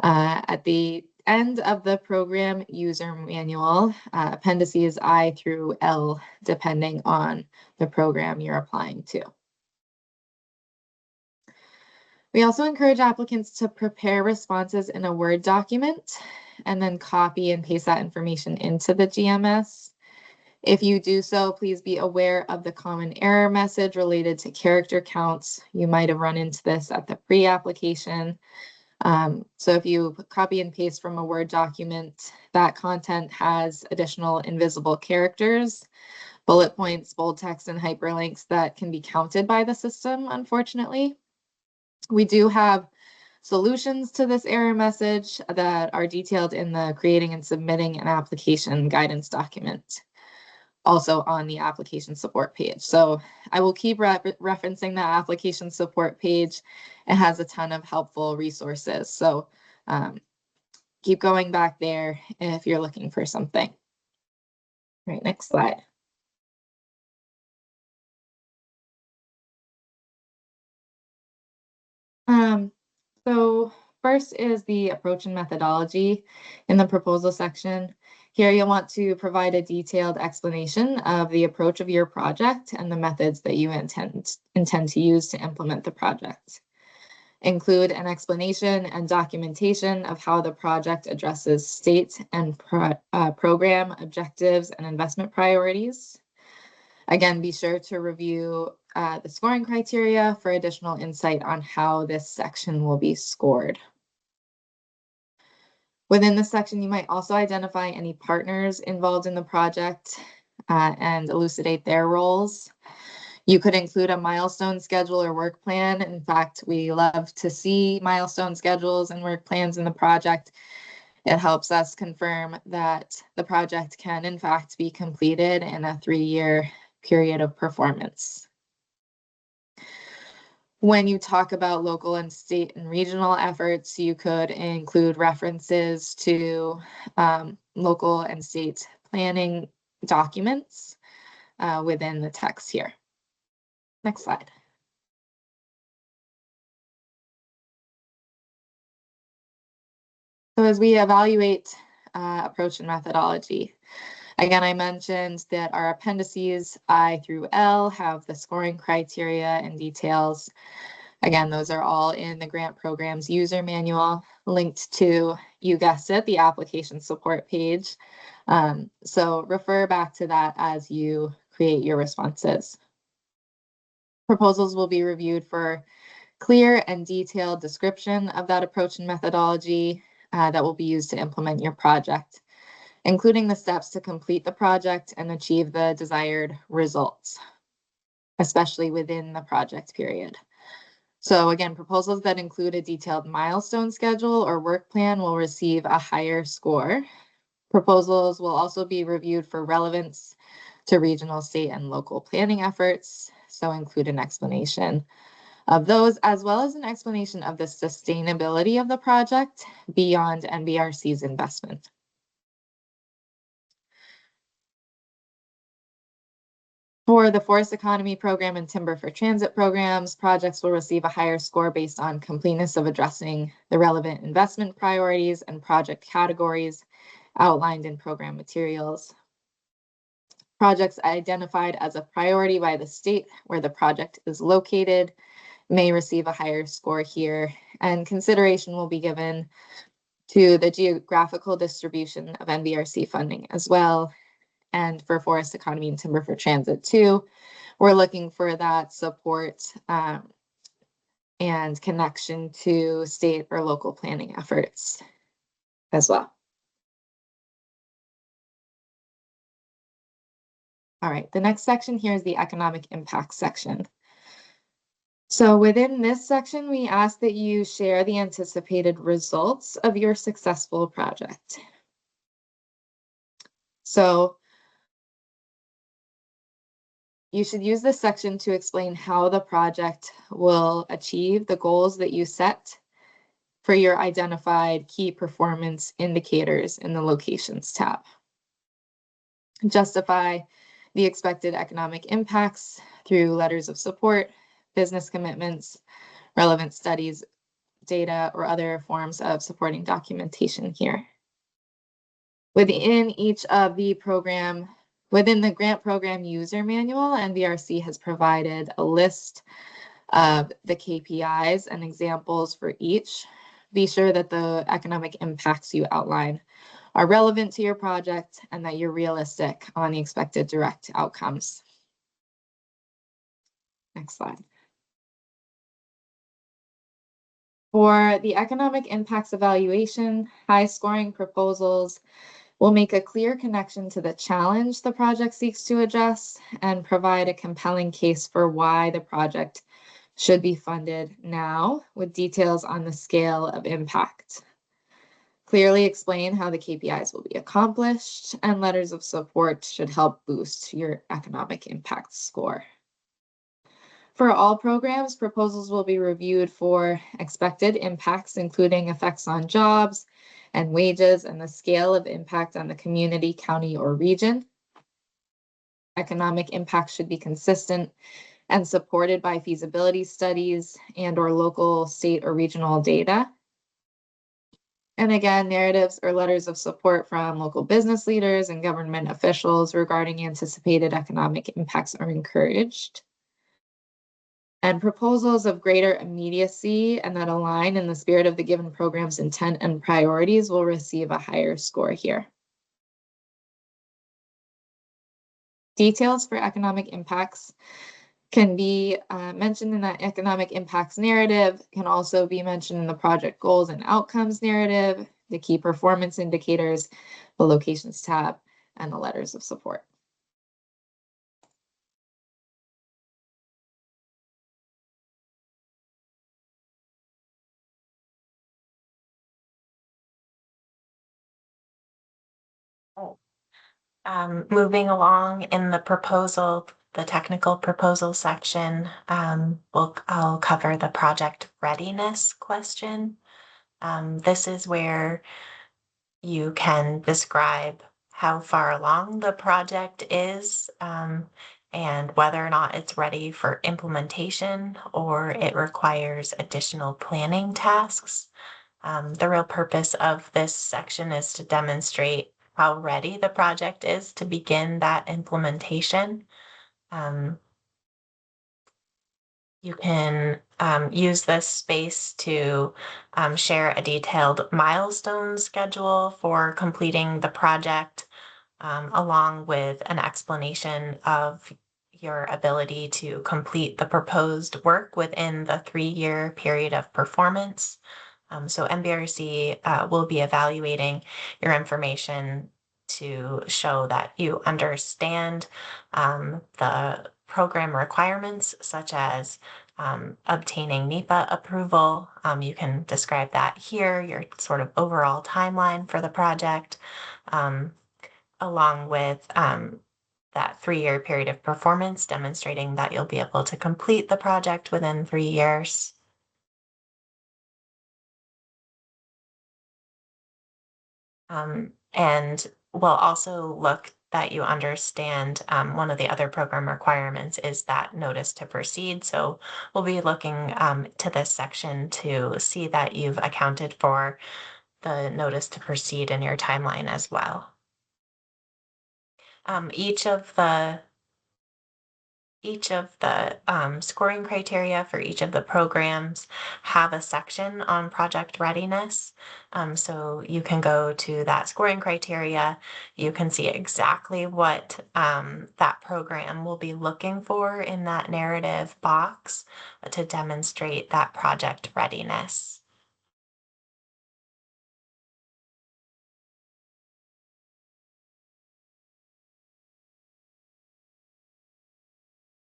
Speaker 1: at the end of the program user manual, appendices I through L, depending on the program you're applying to. We also encourage applicants to prepare responses in a Word document and then copy and paste that information into the GMS. If you do so, please be aware of the common error message related to character counts. You might have run into this at the pre-application. So if you copy and paste from a Word document, that content has additional invisible characters, bullet points, bold text, and hyperlinks that can be counted by the system, unfortunately. We do have solutions to this error message that are detailed in the creating and submitting an application guidance document, also on the application support page. So I will keep referencing the application support page. It has a ton of helpful resources. So keep going back there if you're looking for something. All right, next slide. So first is the approach and methodology in the proposal section. Here you'll want to provide a detailed explanation of the approach of your project and the methods that you intend to use to implement the project. Include an explanation and documentation of how the project addresses state and program objectives and investment priorities. Again, be sure to review the scoring criteria for additional insight on how this section will be scored. Within this section, you might also identify any partners involved in the project and elucidate their roles. You could include a milestone schedule or work plan. In fact, we love to see milestone schedules and work plans in the project. It helps us confirm that the project can, in fact, be completed in a 3-year period of performance. When you talk about local and state and regional efforts, you could include references to local and state planning documents within the text here. Next slide. So as we evaluate approach and methodology, again, I mentioned that our appendices I through L have the scoring criteria and details. Again, those are all in the grant program's user manual linked to, you guessed it, the application support page. So refer back to that as you create your responses. Proposals will be reviewed for clear and detailed description of that approach and methodology that will be used to implement your project, including the steps to complete the project and achieve the desired results, especially within the project period. So again, proposals that include a detailed milestone schedule or work plan will receive a higher score. Proposals will also be reviewed for relevance to regional, state, and local planning efforts. So include an explanation of those, as well as an explanation of the sustainability of the project beyond NBRC's investment. For the Forest Economy Program and Timber for Transit programs, projects will receive a higher score based on completeness of addressing the relevant investment priorities and project categories outlined in program materials. Projects identified as a priority by the state where the project is located may receive a higher score here, and consideration will be given to the geographical distribution of NBRC funding as well. And for Forest Economy and Timber for Transit too, we're looking for that support and connection to state or local planning efforts as well. All right, the next section here is the economic impact section. So within this section, we ask that you share the anticipated results of your successful project. So you should use this section to explain how the project will achieve the goals that you set for your identified key performance indicators in the Locations tab. Justify the expected economic impacts through letters of support, business commitments, relevant studies, data, or other forms of supporting documentation here. Within each of the program, within the grant program user manual, NBRC has provided a list of the KPIs and examples for each. Be sure that the economic impacts you outline are relevant to your project and that you're realistic on the expected direct outcomes. Next slide. For the economic impacts evaluation, high-scoring proposals will make a clear connection to the challenge the project seeks to address and provide a compelling case for why the project should be funded now, with details on the scale of impact. Clearly explain how the KPIs will be accomplished, and letters of support should help boost your economic impact score. For all programs, proposals will be reviewed for expected impacts, including effects on jobs and wages and the scale of impact on the community, county, or region. Economic impact should be consistent and supported by feasibility studies and/or local, state, or regional data. And again, narratives or letters of support from local business leaders and government officials regarding anticipated economic impacts are encouraged. And proposals of greater immediacy and that align in the spirit of the given program's intent and priorities will receive a higher score here. Details for economic impacts can be mentioned in that economic impacts narrative, can also be mentioned in the project goals and outcomes narrative, the key performance indicators, the locations tab, and the letters of support.
Speaker 2: Moving along in the proposal, the technical proposal section, I'll cover the project readiness question. This is where you can describe how far along the project is and whether or not it's ready for implementation or it requires additional planning tasks. The real purpose of this section is to demonstrate how ready the project is to begin that implementation. You can use this space to share a detailed milestone schedule for completing the project, along with an explanation of your ability to complete the proposed work within the 3-year period of performance. So NBRC will be evaluating your information to show that you understand the program requirements, such as obtaining NEPA approval. You can describe that here, your sort of overall timeline for the project, along with that 3-year period of performance, demonstrating that you'll be able to complete the project within 3 years. And we'll also look that you understand one of the other program requirements is that notice to proceed. So we'll be looking to this section to see that you've accounted for the notice to proceed in your timeline as well. Each of the scoring criteria for each of the programs have a section on project readiness. So you can go to that scoring criteria. You can see exactly what that program will be looking for in that narrative box to demonstrate that project readiness.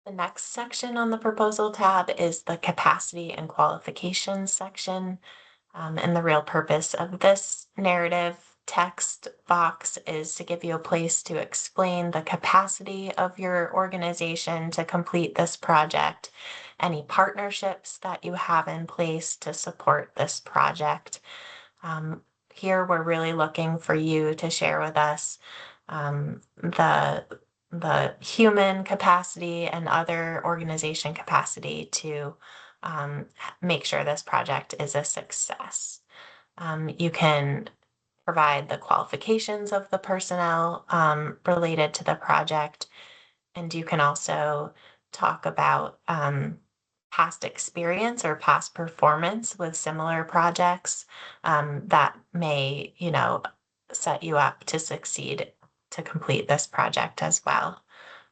Speaker 2: The next section on the proposal tab is the capacity and qualifications section. And the real purpose of this narrative text box is to give you a place to explain the capacity of your organization to complete this project, any partnerships that you have in place to support this project. Here, we're really looking for you to share with us the human capacity and other organization capacity to make sure this project is a success. You can provide the qualifications of the personnel related to the project, and you can also talk about past experience or past performance with similar projects that may, set you up to succeed to complete this project as well.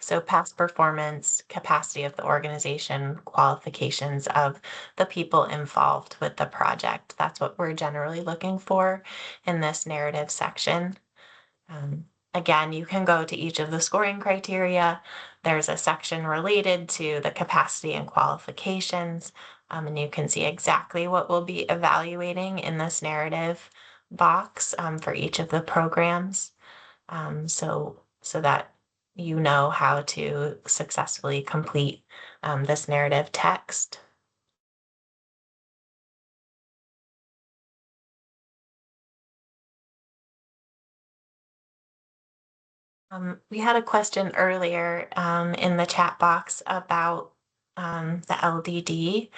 Speaker 2: So past performance, capacity of the organization, qualifications of the people involved with the project. That's what we're generally looking for in this narrative section. Again, you can go to each of the scoring criteria. There's a section related to the capacity and qualifications, and you can see exactly what we'll be evaluating in this narrative box for each of the programs, so that you know how to successfully complete this narrative text. We had a question earlier in the chat box about the LDD.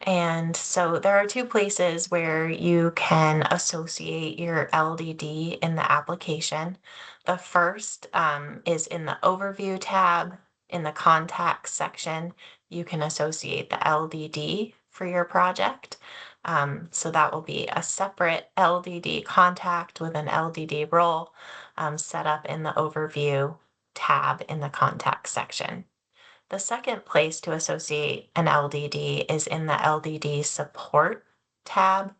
Speaker 2: And so there are two places where you can associate your LDD in the application. The first is in the Overview tab in the Contacts section. You can associate the LDD for your project. So that will be a separate LDD contact with an LDD role set up in the Overview tab in the Contacts section. The second place to associate an LDD is in the LDD Support tab.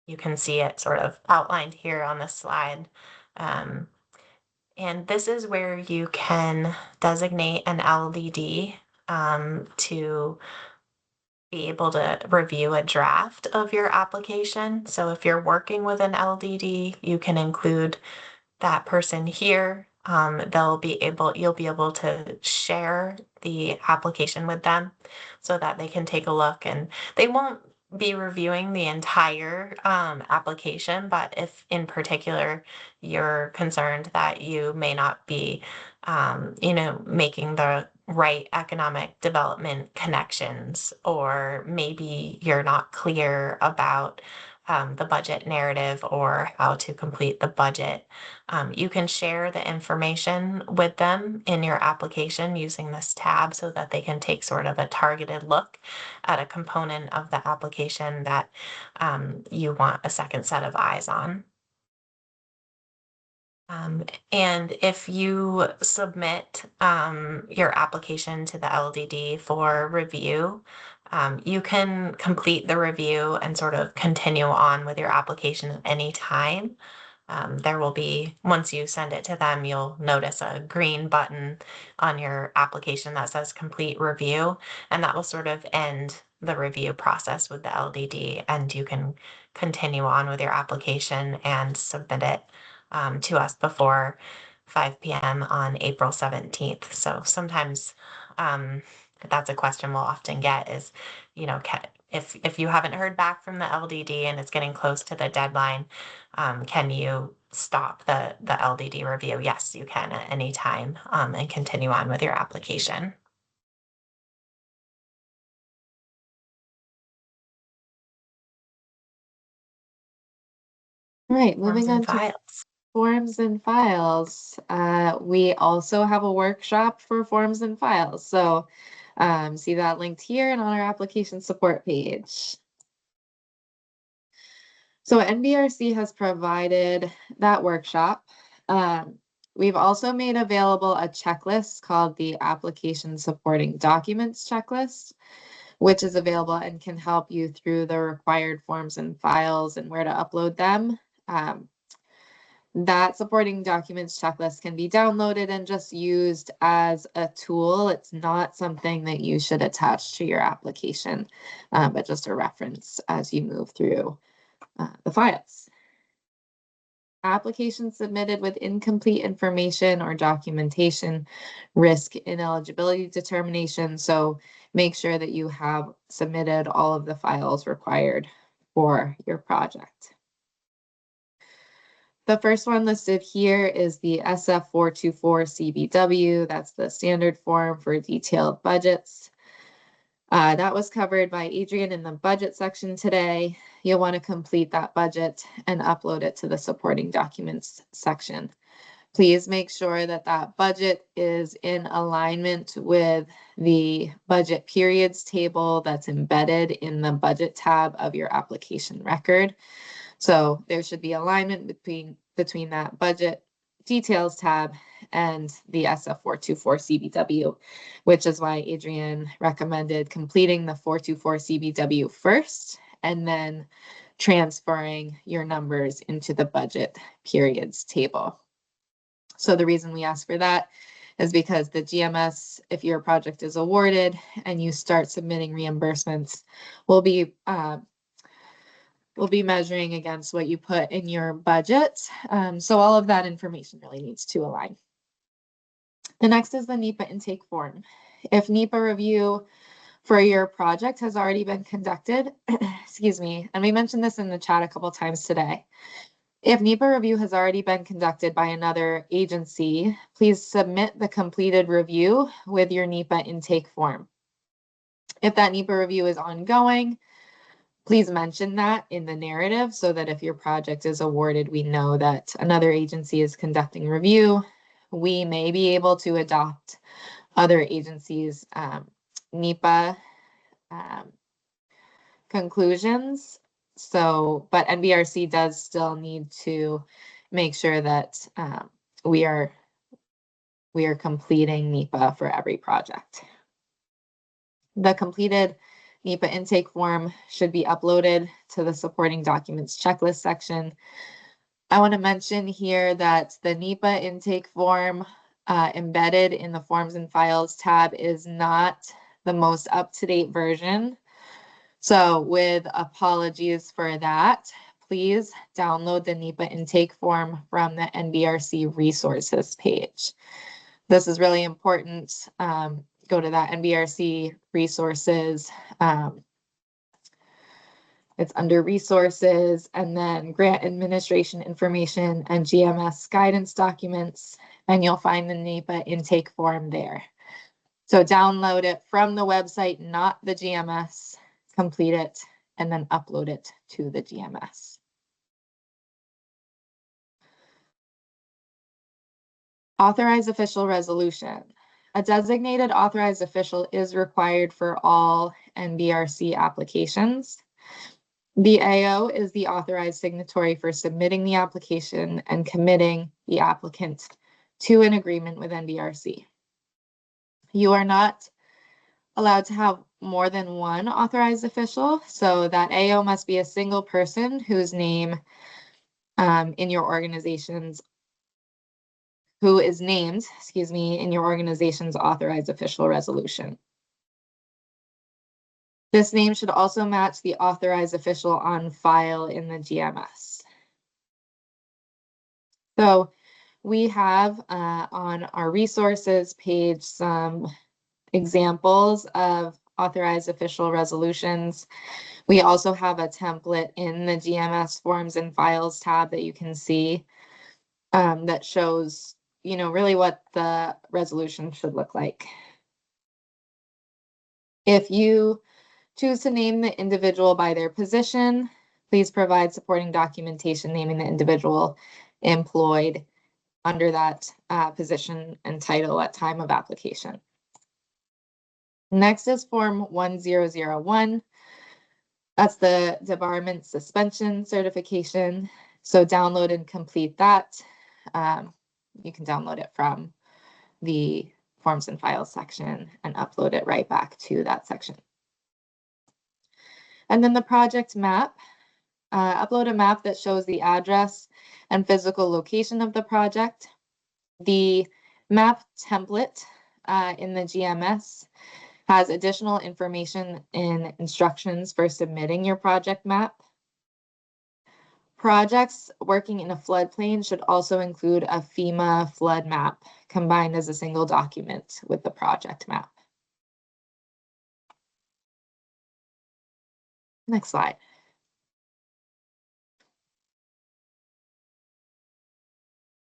Speaker 2: You can see it sort of outlined here on the slide. And this is where you can designate an LDD to be able to review a draft of your application. So if you're working with an LDD, you can include that person here. You'll be able to share the application with them so that they can take a look, and they won't be reviewing the entire application, but if in particular you're concerned that you may not be making the right economic development connections, or maybe you're not clear about the budget narrative or how to complete the budget. You can share the information with them in your application using this tab so that they can take sort of a targeted look at a component of the application that you want a second set of eyes on. And if you submit your application to the LDD for review, you can complete the review and sort of continue on with your application at any time. There will be, once you send it to them, you'll notice a green button on your application that says complete review, and that will sort of end the review process with the LDD, and you can continue on with your application and submit it to us before 5 p.m. on April 17th. So sometimes that's a question we'll often get is, if you haven't heard back from the LDD and it's getting close to the deadline, can you stop the LDD review? Yes, you can at any time and continue on with your application.
Speaker 1: All right,
Speaker 2: Forms
Speaker 1: moving on
Speaker 2: and
Speaker 1: to
Speaker 2: files.
Speaker 1: forms and files. We also have a workshop for forms and files. So see that linked here and on our application support page. So NBRC has provided that workshop. We've also made available a checklist called the Application Supporting Documents Checklist, which is available and can help you through the required forms and files and where to upload them. That supporting documents checklist can be downloaded and just used as a tool. It's not something that you should attach to your application, but just a reference as you move through the files. Applications submitted with incomplete information or documentation risk ineligibility determination. So make sure that you have submitted all of the files required for your project. The first one listed here is the SF424 CBW. That's the standard form for detailed budgets. That was covered by Adrian in the budget section today. You'll want to complete that budget and upload it to the supporting documents section. Please make sure that that budget is in alignment with the budget periods table that's embedded in the budget tab of your application record. So there should be alignment between that budget details tab and the SF424 CBW, which is why Adrienne recommended completing the 424 CBW first and then transferring your numbers into the budget periods table. So the reason we ask for that is because the GMS, if your project is awarded and you start submitting reimbursements, will be measuring against what you put in your budget. So all of that information really needs to align. The next is the NEPA intake form. If NEPA review for your project has already been conducted, excuse me, and we mentioned this in the chat a couple times today. If NEPA review has already been conducted by another agency, please submit the completed review with your NEPA intake form. If that NEPA review is ongoing, please mention that in the narrative so that if your project is awarded, we know that another agency is conducting review. We may be able to adopt other agencies' NEPA conclusions. So, but NBRC does still need to make sure that we are completing NEPA for every project. The completed NEPA intake form should be uploaded to the supporting documents checklist section. I want to mention here that the NEPA intake form embedded in the Forms and Files tab is not the most up-to-date version. So with apologies for that, please download the NEPA intake form from the NBRC resources page. This is really important. Go to that NBRC resources. It's under resources and then grant administration information and GMS guidance documents, and you'll find the NEPA intake form there. So download it from the website, not the GMS, complete it, and then upload it to the GMS. Authorized official resolution. A designated authorized official is required for all NBRC applications. The AO is the authorized signatory for submitting the application and committing the applicant to an agreement with NBRC. You are not allowed to have more than one authorized official, so that AO must be a single person whose name in your organization's who is named, in your organization's authorized official resolution. This name should also match the authorized official on file in the GMS. So we have on our resources page some examples of authorized official resolutions. We also have a template in the GMS Forms and Files tab that you can see that shows, really what the resolution should look like. If you choose to name the individual by their position, please provide supporting documentation naming the individual employed under that position and title at time of application. Next is Form 1001. That's the debarment suspension certification. So download and complete that. You can download it from the Forms and Files section and upload it right back to that section. And then the project map. Upload a map that shows the address and physical location of the project. The map template in the GMS has additional information and instructions for submitting your project map. Projects working in a floodplain should also include a FEMA flood map combined as a single document with the project map. Next slide.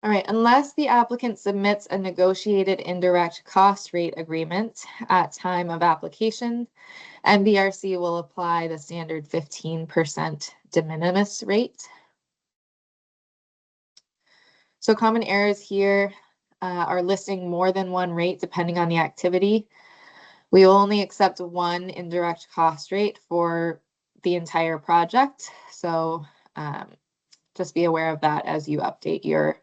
Speaker 1: All right, unless the applicant submits a negotiated indirect cost rate agreement at time of application, NBRC will apply the standard 15% de minimis rate. So common errors here are listing more than one rate depending on the activity. We will only accept one indirect cost rate for the entire project. So just be aware of that as you update your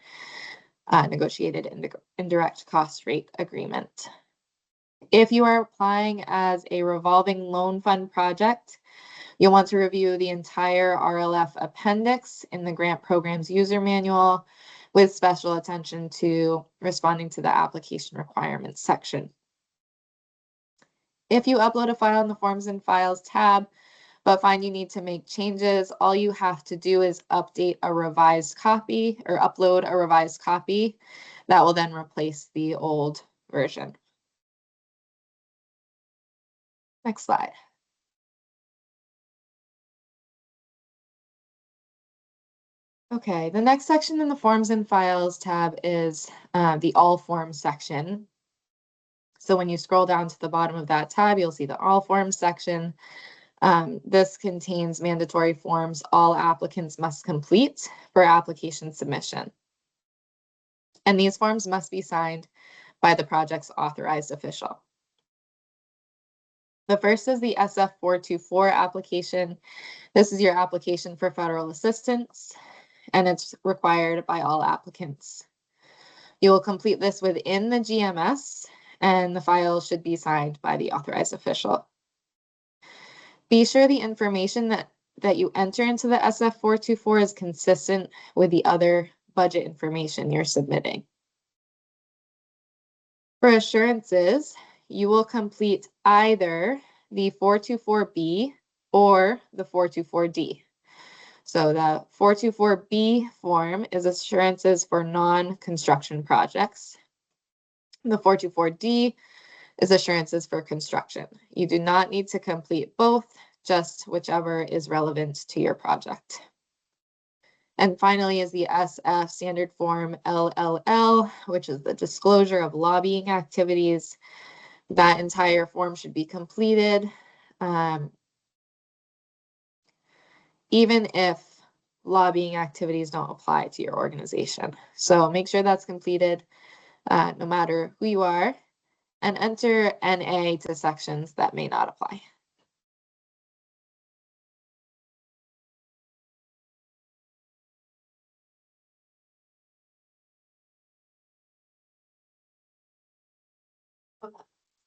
Speaker 1: negotiated indirect cost rate agreement. If you are applying as a revolving loan fund project, you'll want to review the entire RLF appendix in the grant program's user manual with special attention to responding to the application requirements section. If you upload a file in the Forms and Files tab, but find you need to make changes, all you have to do is update a revised copy or upload a revised copy that will then replace the old version. Next slide. Okay, the next section in the Forms and Files tab is the All Forms section. So when you scroll down to the bottom of that tab, you'll see the All Forms section. This contains mandatory forms all applicants must complete for application submission. And these forms must be signed by the project's authorized official. The first is the SF-424 application. This is your application for federal assistance, and it's required by all applicants. You will complete this within the GMS, and the file should be signed by the authorized official. Be sure the information that you enter into the SF-424 is consistent with the other budget information you're submitting. For assurances, you will complete either the 424B or the 424D. So the 424B form is assurances for non-construction projects. The 424D is assurances for construction. You do not need to complete both, just whichever is relevant to your project. And finally is the SF standard form LLL, which is the disclosure of lobbying activities. That entire form should be completed, even if lobbying activities don't apply to your organization. So make sure that's completed no matter who you are, and enter NA to sections that may not apply.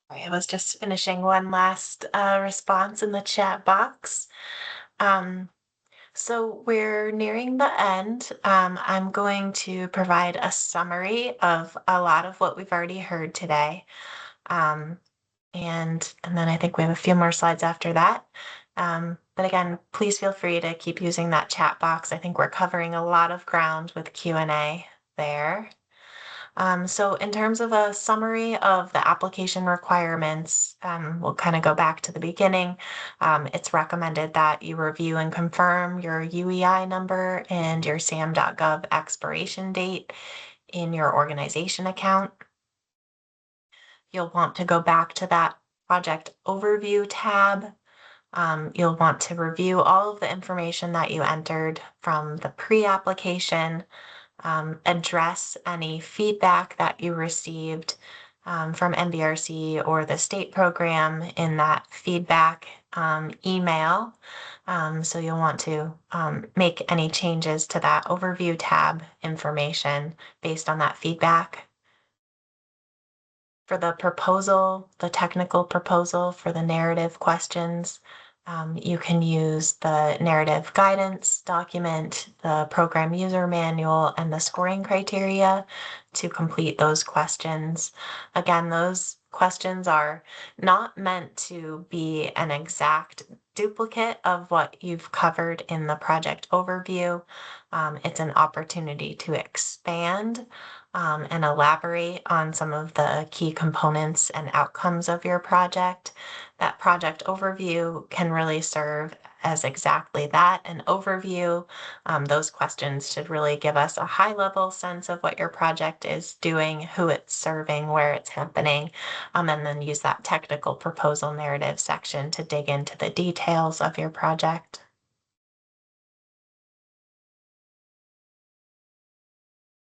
Speaker 2: I was just finishing one last response in the chat box. So we're nearing the end. I'm going to provide a summary of a lot of what we've already heard today. And then I think we have a few more slides after that. But again, please feel free to keep using that chat box. I think we're covering a lot of ground with Q&A there. So in terms of a summary of the application requirements, we'll kind of go back to the beginning. It's recommended that you review and confirm your UEI number and your SAM.gov expiration date in your organization account. You'll want to go back to that project overview tab. You'll want to review all of the information that you entered from the pre-application, address any feedback that you received from NBRC or the state program in that feedback email. So you'll want to make any changes to that overview tab information based on that feedback. For the proposal, the technical proposal for the narrative questions, you can use the narrative guidance document, the program user manual, and the scoring criteria to complete those questions. Again, those questions are not meant to be an exact duplicate of what you've covered in the project overview. It's an opportunity to expand and elaborate on some of the key components and outcomes of your project. That project overview can really serve as exactly that, an overview. Those questions should really give us a high-level sense of what your project is doing, who it's serving, where it's happening, and then use that technical proposal narrative section to dig into the details of your project.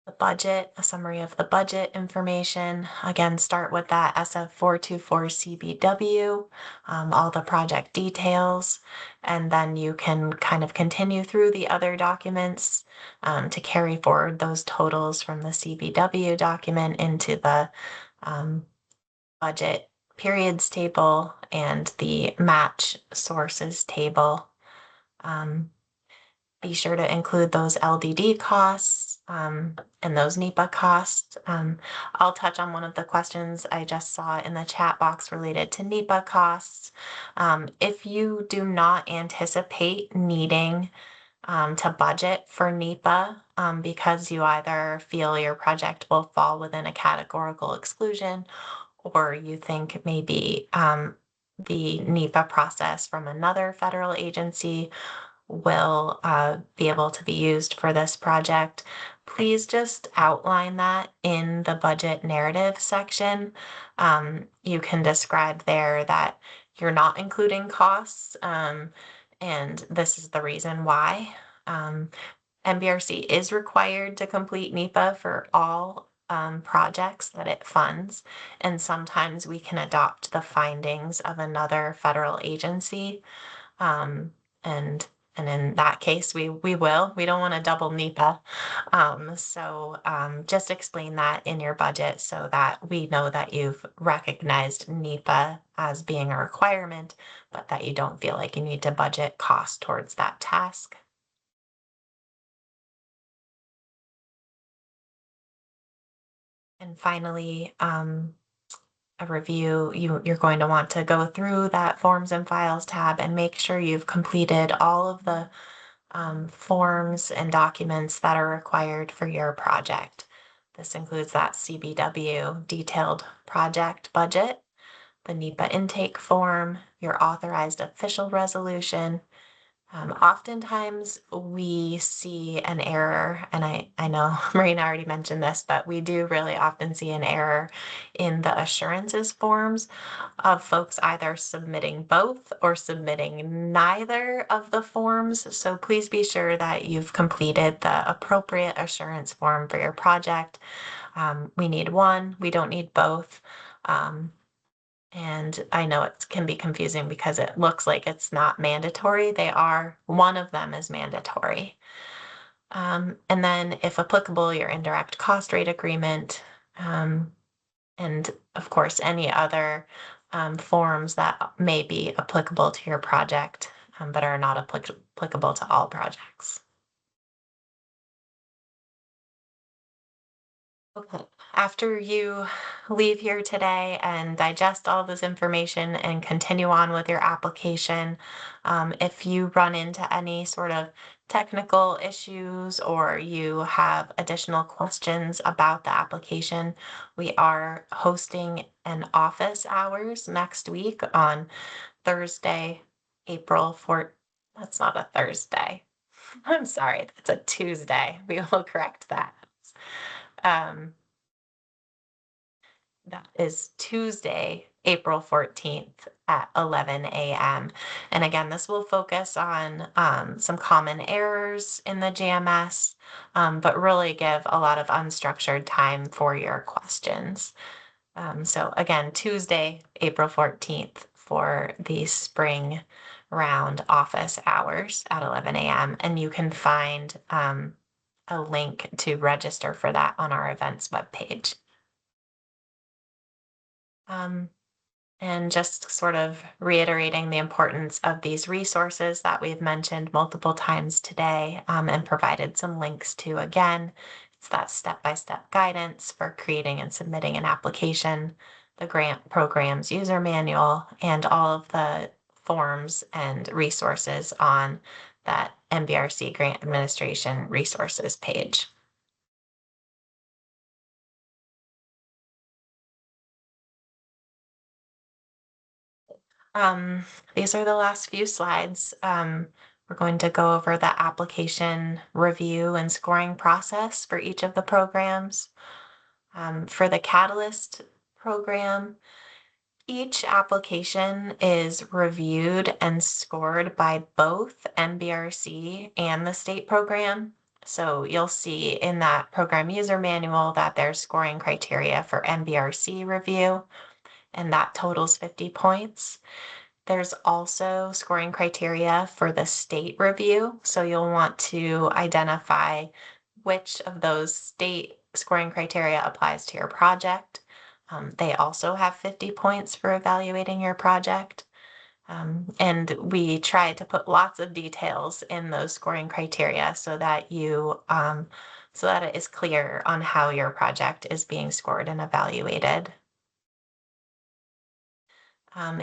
Speaker 2: The budget, a summary of the budget information. Again, start with that SF424 CBW, all the project details, and then you can kind of continue through the other documents to carry forward those totals from the CBW document into the budget periods table and the match sources table. Be sure to include those LDD costs and those NEPA costs. I'll touch on one of the questions I just saw in the chat box related to NEPA costs. If you do not anticipate needing to budget for NEPA because you either feel your project will fall within a categorical exclusion, or you think maybe the NEPA process from another federal agency will be able to be used for this project, please just outline that in the budget narrative section. You can describe there that you're not including costs, and this is the reason why. NBRC is required to complete NEPA for all projects that it funds, and sometimes we can adopt the findings of another federal agency. And in that case, we will. We don't want to double NEPA. So just explain that in your budget so that we know that you've recognized NEPA as being a requirement, but that you don't feel like you need to budget cost towards that task. And finally, a review, you're going to want to go through that Forms and Files tab and make sure you've completed all of the forms and documents that are required for your project. This includes that CBW detailed project budget, the NEPA intake form, your authorized official resolution. Oftentimes we see an error, and I know Marina already mentioned this, but we do really often see an error in the assurances forms of folks either submitting both or submitting neither of the forms. So please be sure that you've completed the appropriate assurance form for your project. We need one, we don't need both. And I know it can be confusing because it looks like it's not mandatory. They are, one of them is mandatory. And then if applicable, your indirect cost rate agreement, and of course, any other forms that may be applicable to your project, but are not applicable to all projects. Okay. After you leave here today and digest all this information and continue on with your application, if you run into any sort of technical issues or you have additional questions about the application, we are hosting an office hours next week on Thursday, April 4th. That's not a Thursday. I'm sorry, that's a Tuesday. We will correct that. Um, that is Tuesday, April 14th at 11 a.m. And again, this will focus on some common errors in the JMS, but really give a lot of unstructured time for your questions. So again, Tuesday, April 14th for the spring round office hours at 11 a.m. And you can find a link to register for that on our events webpage. And just sort of reiterating the importance of these resources that we've mentioned multiple times today and provided some links to. Again, it's that step-by-step guidance for creating and submitting an application, the grant programs user manual, and all of the forms and resources on that NBRC Grant Administration resources page. These are the last few slides. We're going to go over the application review and scoring process for each of the programs. For the Catalyst program, each application is reviewed and scored by both NBRC and the state program. So you'll see in that program user manual that there's scoring criteria for NBRC review, and that totals 50 points. There's also scoring criteria for the state review. So you'll want to identify which of those state scoring criteria applies to your project. They also have 50 points for evaluating your project. And we try to put lots of details in those scoring criteria so that so that it is clear on how your project is being scored and evaluated.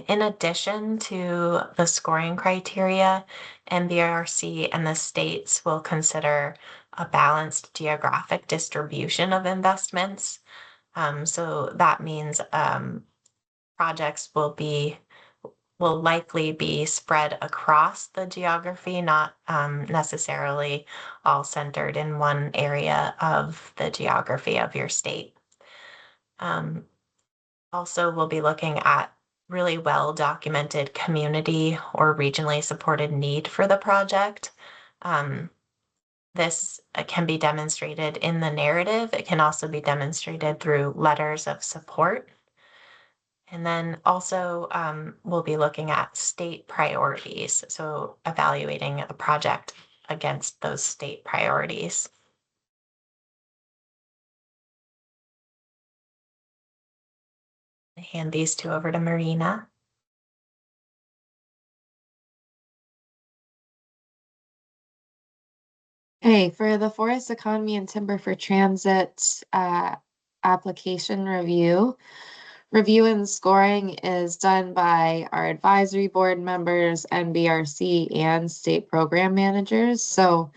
Speaker 2: In addition to the scoring criteria, NBRC and the states will consider a balanced geographic distribution of investments. So that means projects will likely be spread across the geography, not necessarily all centered in one area of the geography of your state. Also, we'll be looking at really well-documented community or regionally supported need for the project. This can be demonstrated in the narrative. It can also be demonstrated through letters of support. And then also we'll be looking at state priorities, so evaluating a project against those state priorities. I hand these two over to Marina.
Speaker 1: Hey, for the Forest Economy and Timber for Transit application review and scoring is done by our advisory board members, NBRC, and state program managers. So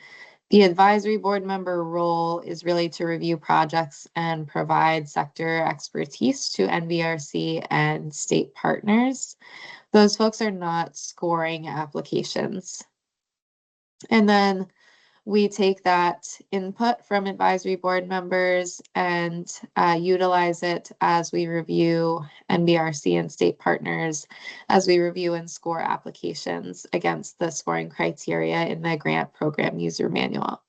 Speaker 1: the advisory board member role is really to review projects and provide sector expertise to NBRC and state partners. Those folks are not scoring applications. And then we take that input from advisory board members and utilize it as we review NBRC and state partners, as we review and score applications against the scoring criteria in the grant program user manual.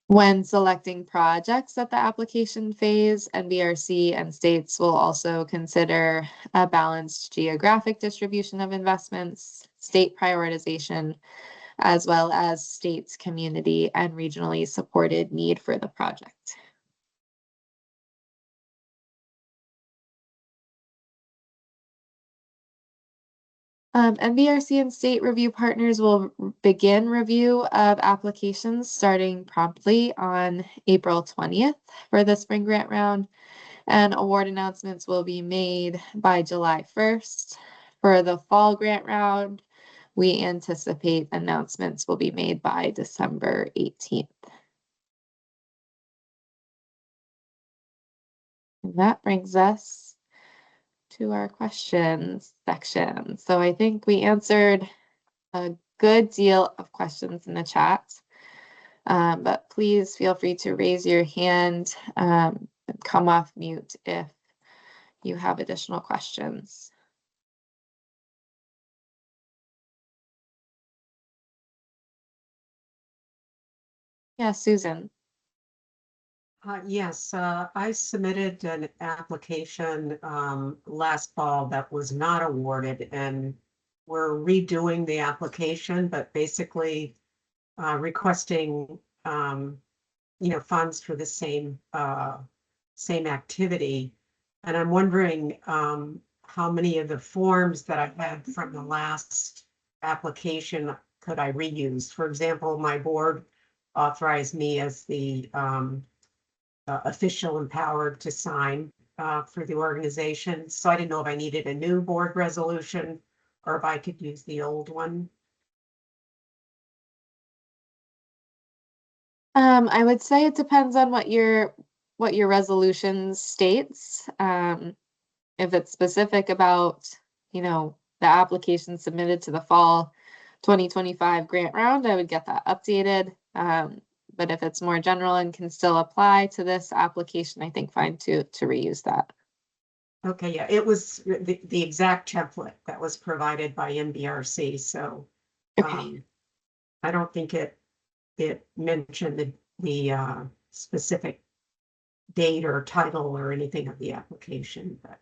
Speaker 1: When selecting projects at the application phase, NBRC and states will also consider a balanced geographic distribution of investments, state prioritization, as well as states, community, and regionally supported need for the project. NBRC and state review partners will begin review of applications starting promptly on April 20th for the spring grant round, and award announcements will be made by July 1st. For the fall grant round, we anticipate announcements will be made by December 18th. And that brings us to our questions section. So I think we answered a good deal of questions in the chat, but please feel free to raise your hand and come off mute if you have additional questions. Yeah, Susan.
Speaker 3: Yes, I submitted an application last fall that was not awarded, and we're redoing the application, but basically requesting funds for the same activity. And I'm wondering how many of the forms that I had from the last application could I reuse? For example, my board authorized me as the official empowered to sign for the organization. So I didn't know if I needed a new board resolution or if I could use the old one.
Speaker 1: I would say it depends on what your resolution states. If it's specific about, the application submitted to the fall 2025 grant round, I would get that updated. But if it's more general and can still apply to this application, I think fine to reuse that.
Speaker 3: Okay, yeah, it was the exact template that was provided by NBRC. So
Speaker 1: Okay.
Speaker 3: I don't think it it mentioned the specific date or title or anything of the application, but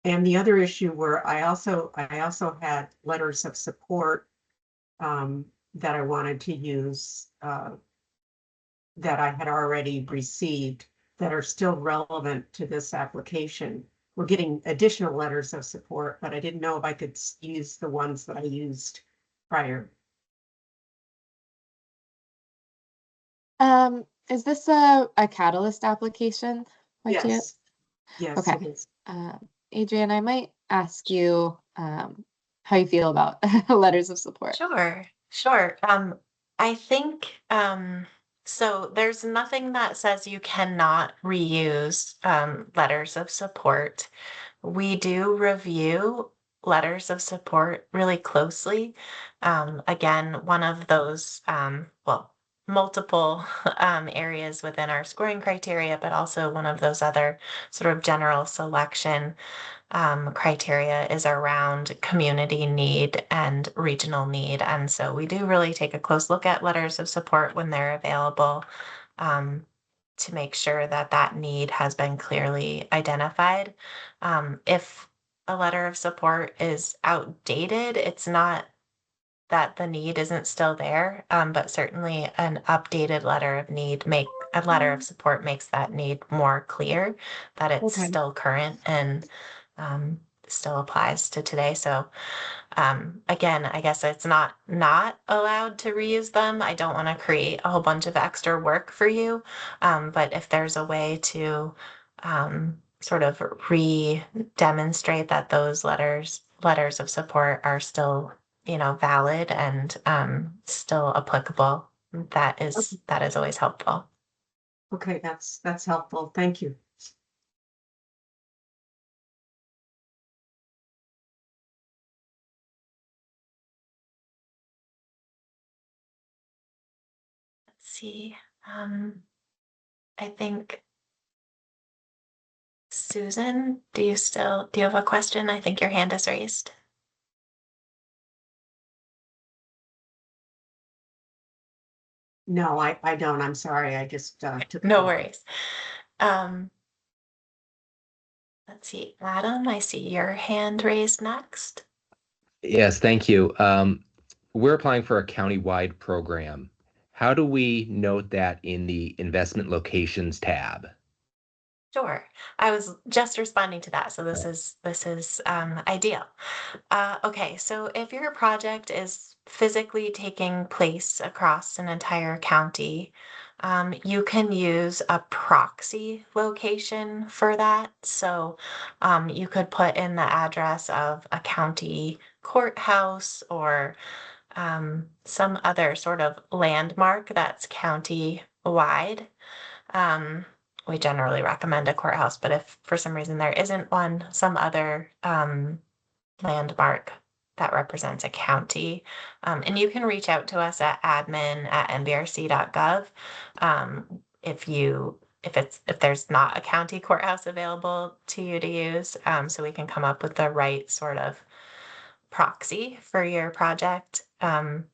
Speaker 3: and the other issue where I also had letters of support that I wanted to use that I had already received that are still relevant to this application. We're getting additional letters of support, but I didn't know if I could use the ones that I used prior.
Speaker 1: Is this a catalyst application by
Speaker 3: Yes.
Speaker 1: chance?
Speaker 3: Yes,
Speaker 1: Okay.
Speaker 3: it is.
Speaker 1: Adrian, I might ask you how you feel about letters of support.
Speaker 2: Sure. I think so there's nothing that says you cannot reuse letters of support. We do review letters of support really closely. Again, one of those, well, multiple areas within our scoring criteria, but also one of those other sort of general selection criteria is around community need and regional need. And so we do really take a close look at letters of support when they're available to make sure that that need has been clearly identified. If a letter of support is outdated, it's not that the need isn't still there, but certainly an updated letter of need a letter of support makes that need more clear, that it's
Speaker 3: Okay.
Speaker 2: still current and still applies to today. So again, I guess it's not allowed to reuse them. I don't want to create a whole bunch of extra work for you, but if there's a way to sort of re-demonstrate that those letters of support are still valid and still applicable, that is always helpful.
Speaker 3: Okay, that's helpful. Thank you.
Speaker 2: Let's see. I think Susan, do you have a question? I think your hand is raised.
Speaker 3: No, I don't. I'm sorry. I just took.
Speaker 2: No worries. Let's see, Adam, I see your hand raised next.
Speaker 4: Yes, thank you. We're applying for a county-wide program. How do we note that in the investment locations tab?
Speaker 2: Sure. I was just responding to that, so this is ideal. Okay, so if your project is physically taking place across an entire county, you can use a proxy location for that. So you could put in the address of a county courthouse or some other sort of landmark that's county-wide. We generally recommend a courthouse, but if for some reason there isn't one, some other landmark that represents a county. And you can reach out to us at admin@nbrc.gov if there's not a county courthouse available to you to use, so we can come up with the right sort of proxy for your project. And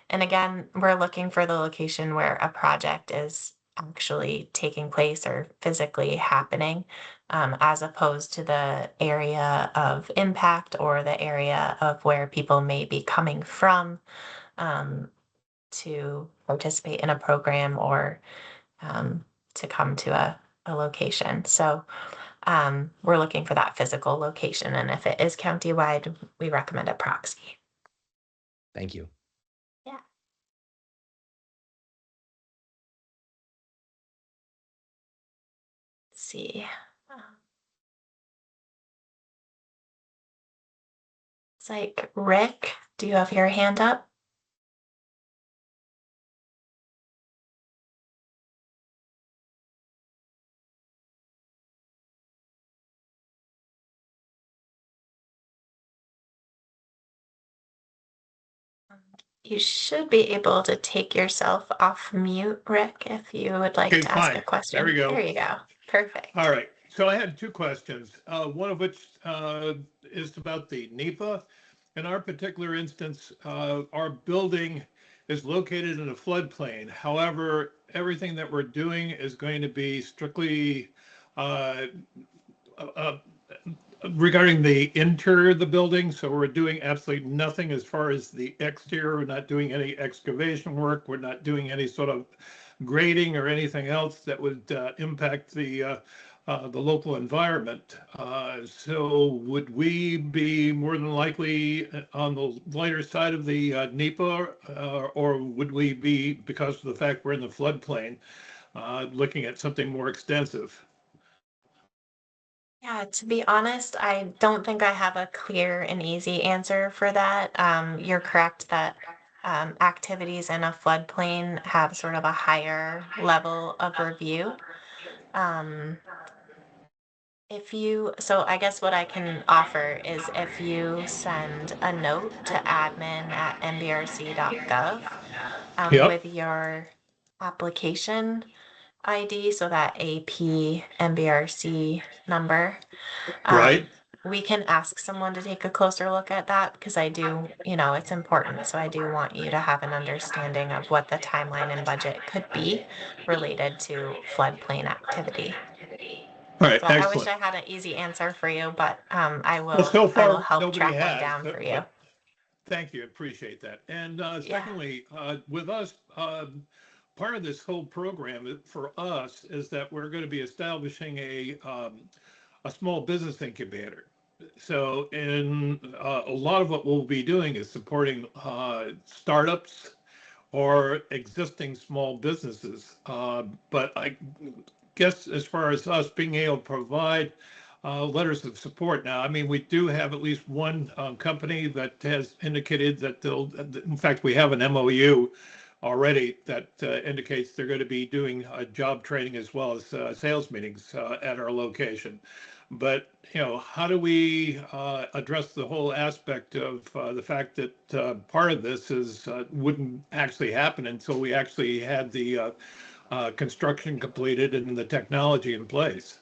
Speaker 2: again, we're looking for the location where a project is actually taking place or physically happening, as opposed to the area of impact or the area of where people may be coming from to participate in a program or to come to a location. So we're looking for that physical location. And if it is countywide, we recommend a proxy.
Speaker 4: Thank you.
Speaker 2: Yeah. Let's see. It's like, Rick, do you have your hand up? You should be able to take yourself off mute, Rick, if you would like
Speaker 5: Okay,
Speaker 2: to ask a
Speaker 5: fine.
Speaker 2: question.
Speaker 5: There we go.
Speaker 2: There you go. Perfect.
Speaker 5: All right. So I had two questions. One of which is about the NEPA. In our particular instance, our building is located in a floodplain. However, everything that we're doing is going to be strictly uh, uh, regarding the interior of the building. So we're doing absolutely nothing as far as the exterior. We're not doing any excavation work. We're not doing any sort of grading or anything else that would impact the local environment. So would we be more than likely on the lighter side of the NEPA, or would we be, because of the fact we're in the floodplain, looking at something more extensive?
Speaker 2: Yeah, to be honest, I don't think I have a clear and easy answer for that. You're correct that activities in a floodplain have sort of a higher level of review. Um, so I guess what I can offer is if you send a note to admin@nbrc.gov
Speaker 5: Yep.
Speaker 2: with your application ID, so that AP NBRC number,
Speaker 5: Right.
Speaker 2: we can ask someone to take a closer look at that because I do, it's important. So I do want you to have an understanding of what the timeline and budget could be related to floodplain activity.
Speaker 5: All right.
Speaker 2: So I wish
Speaker 5: Excellent.
Speaker 2: I had an easy answer for you, but I
Speaker 5: Well, so
Speaker 2: will
Speaker 5: far
Speaker 2: help
Speaker 5: nobody
Speaker 2: track one
Speaker 5: has,
Speaker 2: down for you.
Speaker 5: but thank you. Appreciate that. And
Speaker 2: Yeah.
Speaker 5: secondly, with us, part of this whole program for us is that we're going to be establishing a small business incubator. So, in a lot of what we'll be doing is supporting startups or existing small businesses. But I guess as far as us being able to provide letters of support now, I mean, we do have at least one company that has indicated that they'll, in fact, we have an MOU already that indicates they're going to be doing job training as well as sales meetings at our location. But, how do we address the whole aspect of the fact that part of this wouldn't actually happen until we actually had the construction completed and the technology in place?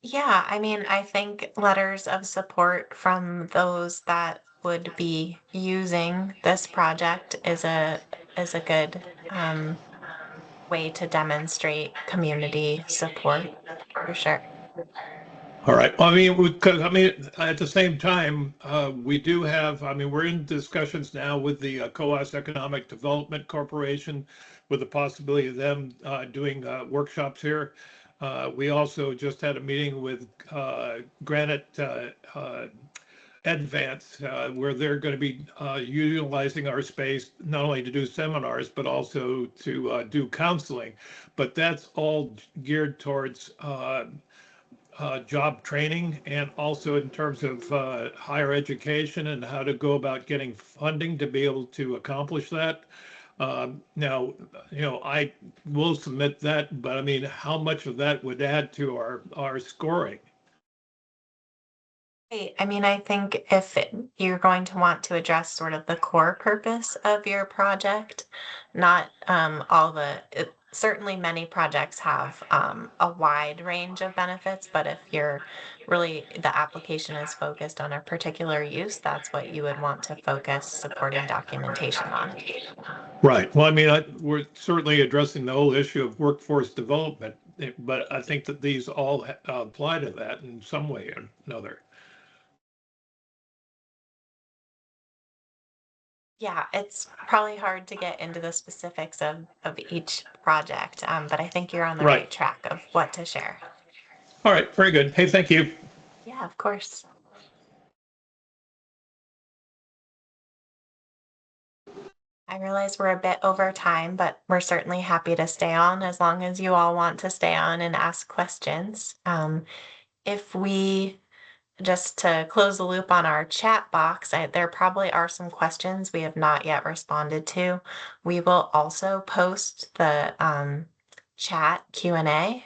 Speaker 2: Yeah, I mean, I think letters of support from those that would be using this project is a good way to demonstrate community support for sure.
Speaker 5: All right. Well, I mean, because at the same time, we do have. I mean, we're in discussions now with the Coas Economic Development Corporation, with the possibility of them doing workshops here. We also just had a meeting with Granite Advance, where they're going to be utilizing our space not only to do seminars but also to do counseling. But that's all geared towards job training, and also in terms of higher education and how to go about getting funding to be able to accomplish that. Now, I will submit that, but I mean, how much of that would add to our scoring?
Speaker 2: I mean, I think if you're going to want to address sort of the core purpose of your project, not certainly many projects have a wide range of benefits, but if the application is focused on a particular use, that's what you would want to focus supporting documentation on.
Speaker 5: Right. Well, I mean, we're certainly addressing the whole issue of workforce development, but I think that these all apply to that in some way or another.
Speaker 2: Yeah, it's probably hard to get into the specifics of each project, but I think you're on the right track of what to share.
Speaker 5: All right, very good. Hey, thank you.
Speaker 2: Yeah, of course. I realize we're a bit over time, but we're certainly happy to stay on as long as you all want to stay on and ask questions. If we Just to close the loop on our chat box, there probably are some questions we have not yet responded to. We will also post the chat Q&A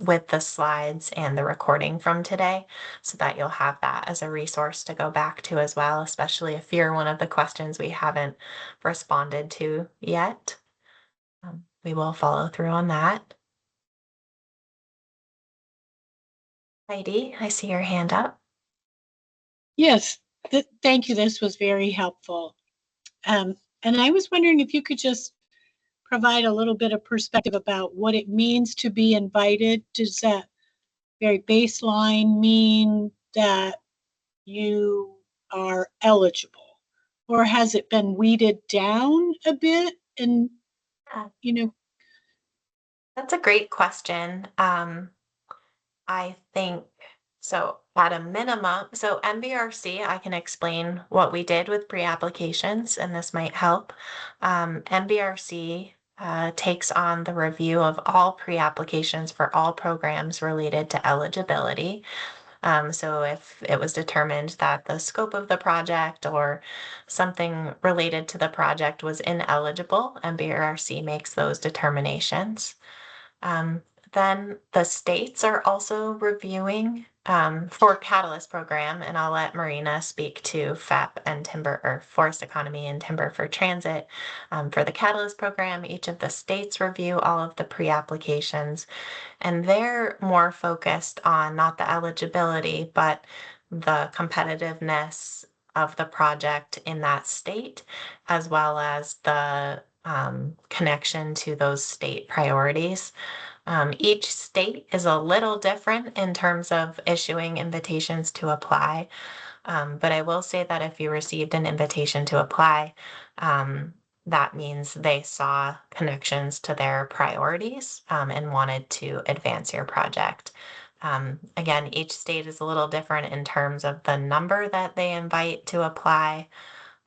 Speaker 2: with the slides and the recording from today so that you'll have that as a resource to go back to as well, especially if you're one of the questions we haven't responded to yet. We will follow through on that. Heidi, I see your hand up.
Speaker 6: Yes, Thank you. This was very helpful. And I was wondering if you could just provide a little bit of perspective about what it means to be invited. Does that very baseline mean that you are eligible, or has it been weeded down a bit? And,
Speaker 2: Yeah,
Speaker 6: you know,
Speaker 2: that's a great question. I think so at a minimum, so NBRC, I can explain what we did with pre-applications, and this might help. NBRC takes on the review of all pre-applications for all programs related to eligibility. So if it was determined that the scope of the project or something related to the project was ineligible, NBRC makes those determinations. Um, then the states are also reviewing for Catalyst program, and I'll let Marina speak to FEP and timber or forest economy and timber for transit. For the Catalyst program, each of the states review all of the pre-applications, and they're more focused on not the eligibility, but the competitiveness of the project in that state, as well as the connection to those state priorities. Each state is a little different in terms of issuing invitations to apply. But I will say that if you received an invitation to apply, that means they saw connections to their priorities and wanted to advance your project. Again, each state is a little different in terms of the number that they invite to apply,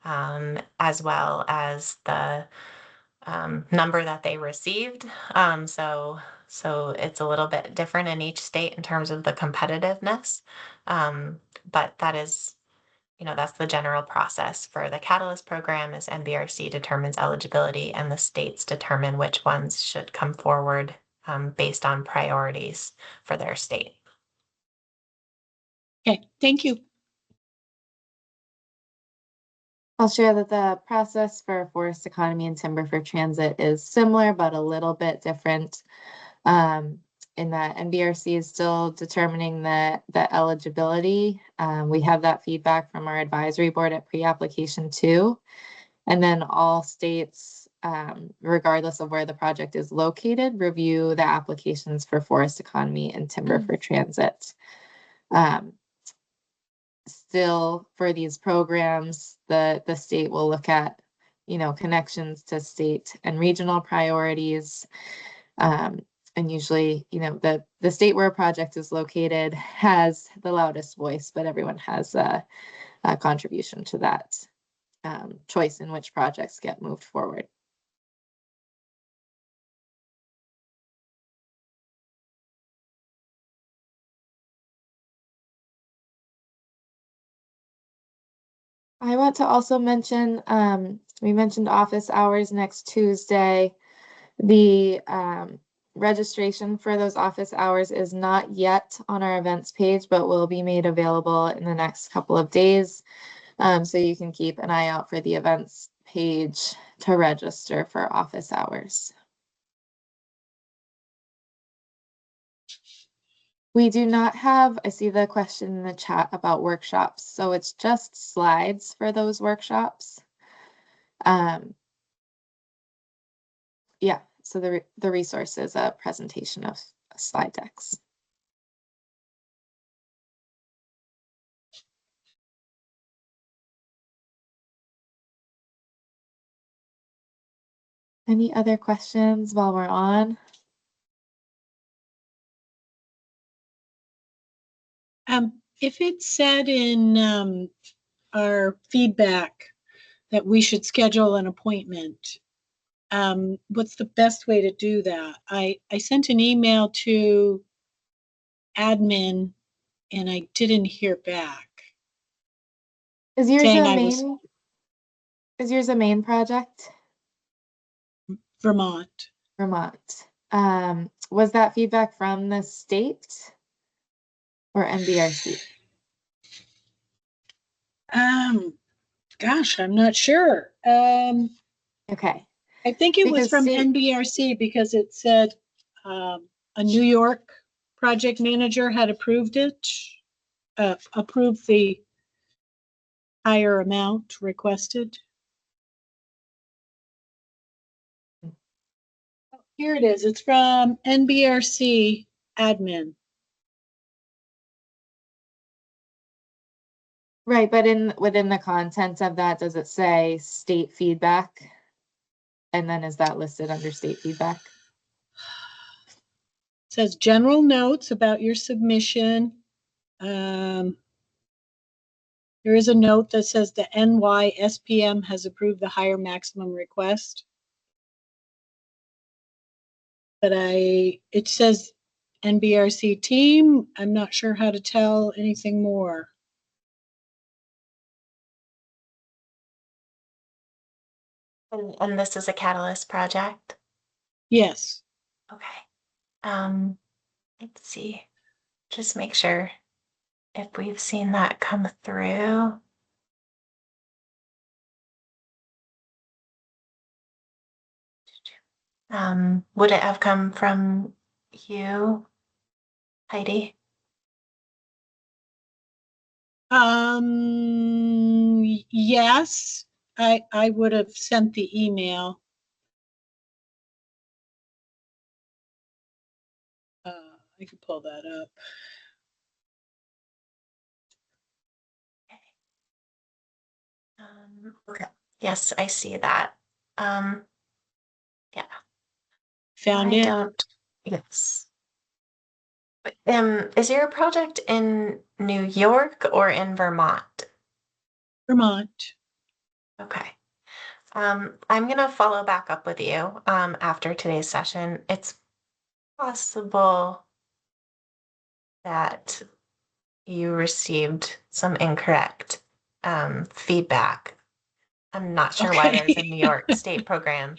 Speaker 2: as well as the number that they received. So it's a little bit different in each state in terms of the competitiveness. But that is, that's the general process for the Catalyst program is NBRC determines eligibility and the states determine which ones should come forward based on priorities for their state.
Speaker 6: okay, thank you.
Speaker 1: I'll share that the process for forest economy and timber for transit is similar, but a little bit different. In that NBRC is still determining the eligibility. We have that feedback from our advisory board at pre-application too. And then all states, regardless of where the project is located, review the applications for forest economy and timber for transit. Still, for these programs, the state will look at, connections to state and regional priorities. And usually, the state where a project is located has the loudest voice, but everyone has a contribution to that choice in which projects get moved forward. I want to also mention, we mentioned office hours next Tuesday. The registration for those office hours is not yet on our events page, but will be made available in the next couple of days. So you can keep an eye out for the events page to register for office hours. We do not have, I see the question in the chat about workshops. So it's just slides for those workshops. Yeah, so the resource is a presentation of slide decks. Any other questions while we're on?
Speaker 6: If it said in our feedback that we should schedule an appointment, what's the best way to do that? I sent an email to admin and I didn't hear back.
Speaker 1: Is yours
Speaker 6: saying
Speaker 1: a
Speaker 6: I was-
Speaker 1: main? Is yours a main project?
Speaker 6: Vermont.
Speaker 1: Vermont. Was that feedback from the state or NBRC?
Speaker 6: Gosh, I'm not sure.
Speaker 1: Okay.
Speaker 6: I think it was
Speaker 1: Because
Speaker 6: from
Speaker 1: state-
Speaker 6: NBRC because it said a New York project manager had approved it, approved the higher amount requested. Here it is. It's from NBRC admin.
Speaker 1: Right, but within the contents of that, does it say state feedback? And then is that listed under state feedback?
Speaker 6: It says general notes about your submission. There is a note that says the NYSPM has approved the higher maximum request. But it says NBRC team. I'm not sure how to tell anything more.
Speaker 2: And this is a Catalyst project?
Speaker 6: Yes.
Speaker 2: Okay. Let's see. Just make sure if we've seen that come through. Would it have come from you, Heidi?
Speaker 6: Yes, I would have sent the email. I could pull that up.
Speaker 2: Okay. Yes, I see that. Yeah.
Speaker 6: Found
Speaker 2: I
Speaker 6: it.
Speaker 2: don't. Yes. Is your project in New York or in Vermont?
Speaker 6: Vermont.
Speaker 2: Okay. I'm gonna follow back up with you after today's session. It's possible that you received some incorrect feedback. I'm not sure why there's a New York State Program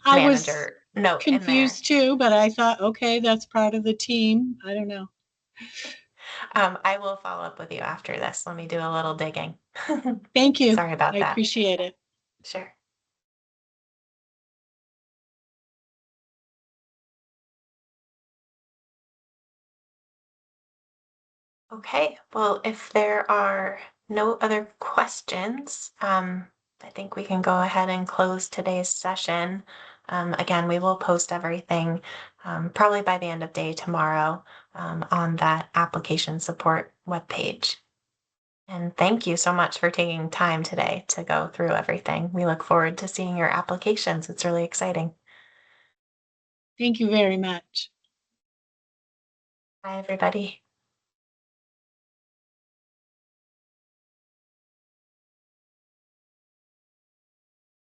Speaker 6: I was
Speaker 2: Manager note in there.
Speaker 6: confused too, but I thought, okay, that's part of the team. I don't know.
Speaker 2: I will follow up with you after this. Let me do a little digging.
Speaker 6: Thank you.
Speaker 2: Sorry about
Speaker 6: I
Speaker 2: that.
Speaker 6: appreciate it.
Speaker 2: Sure. Okay, well, if there are no other questions, I think we can go ahead and close today's session. Again, we will post everything probably by the end of day tomorrow on that application support webpage. And thank you so much for taking time today to go through everything. We look forward to seeing your applications. It's really exciting.
Speaker 6: Thank you very much.
Speaker 2: Bye, everybody.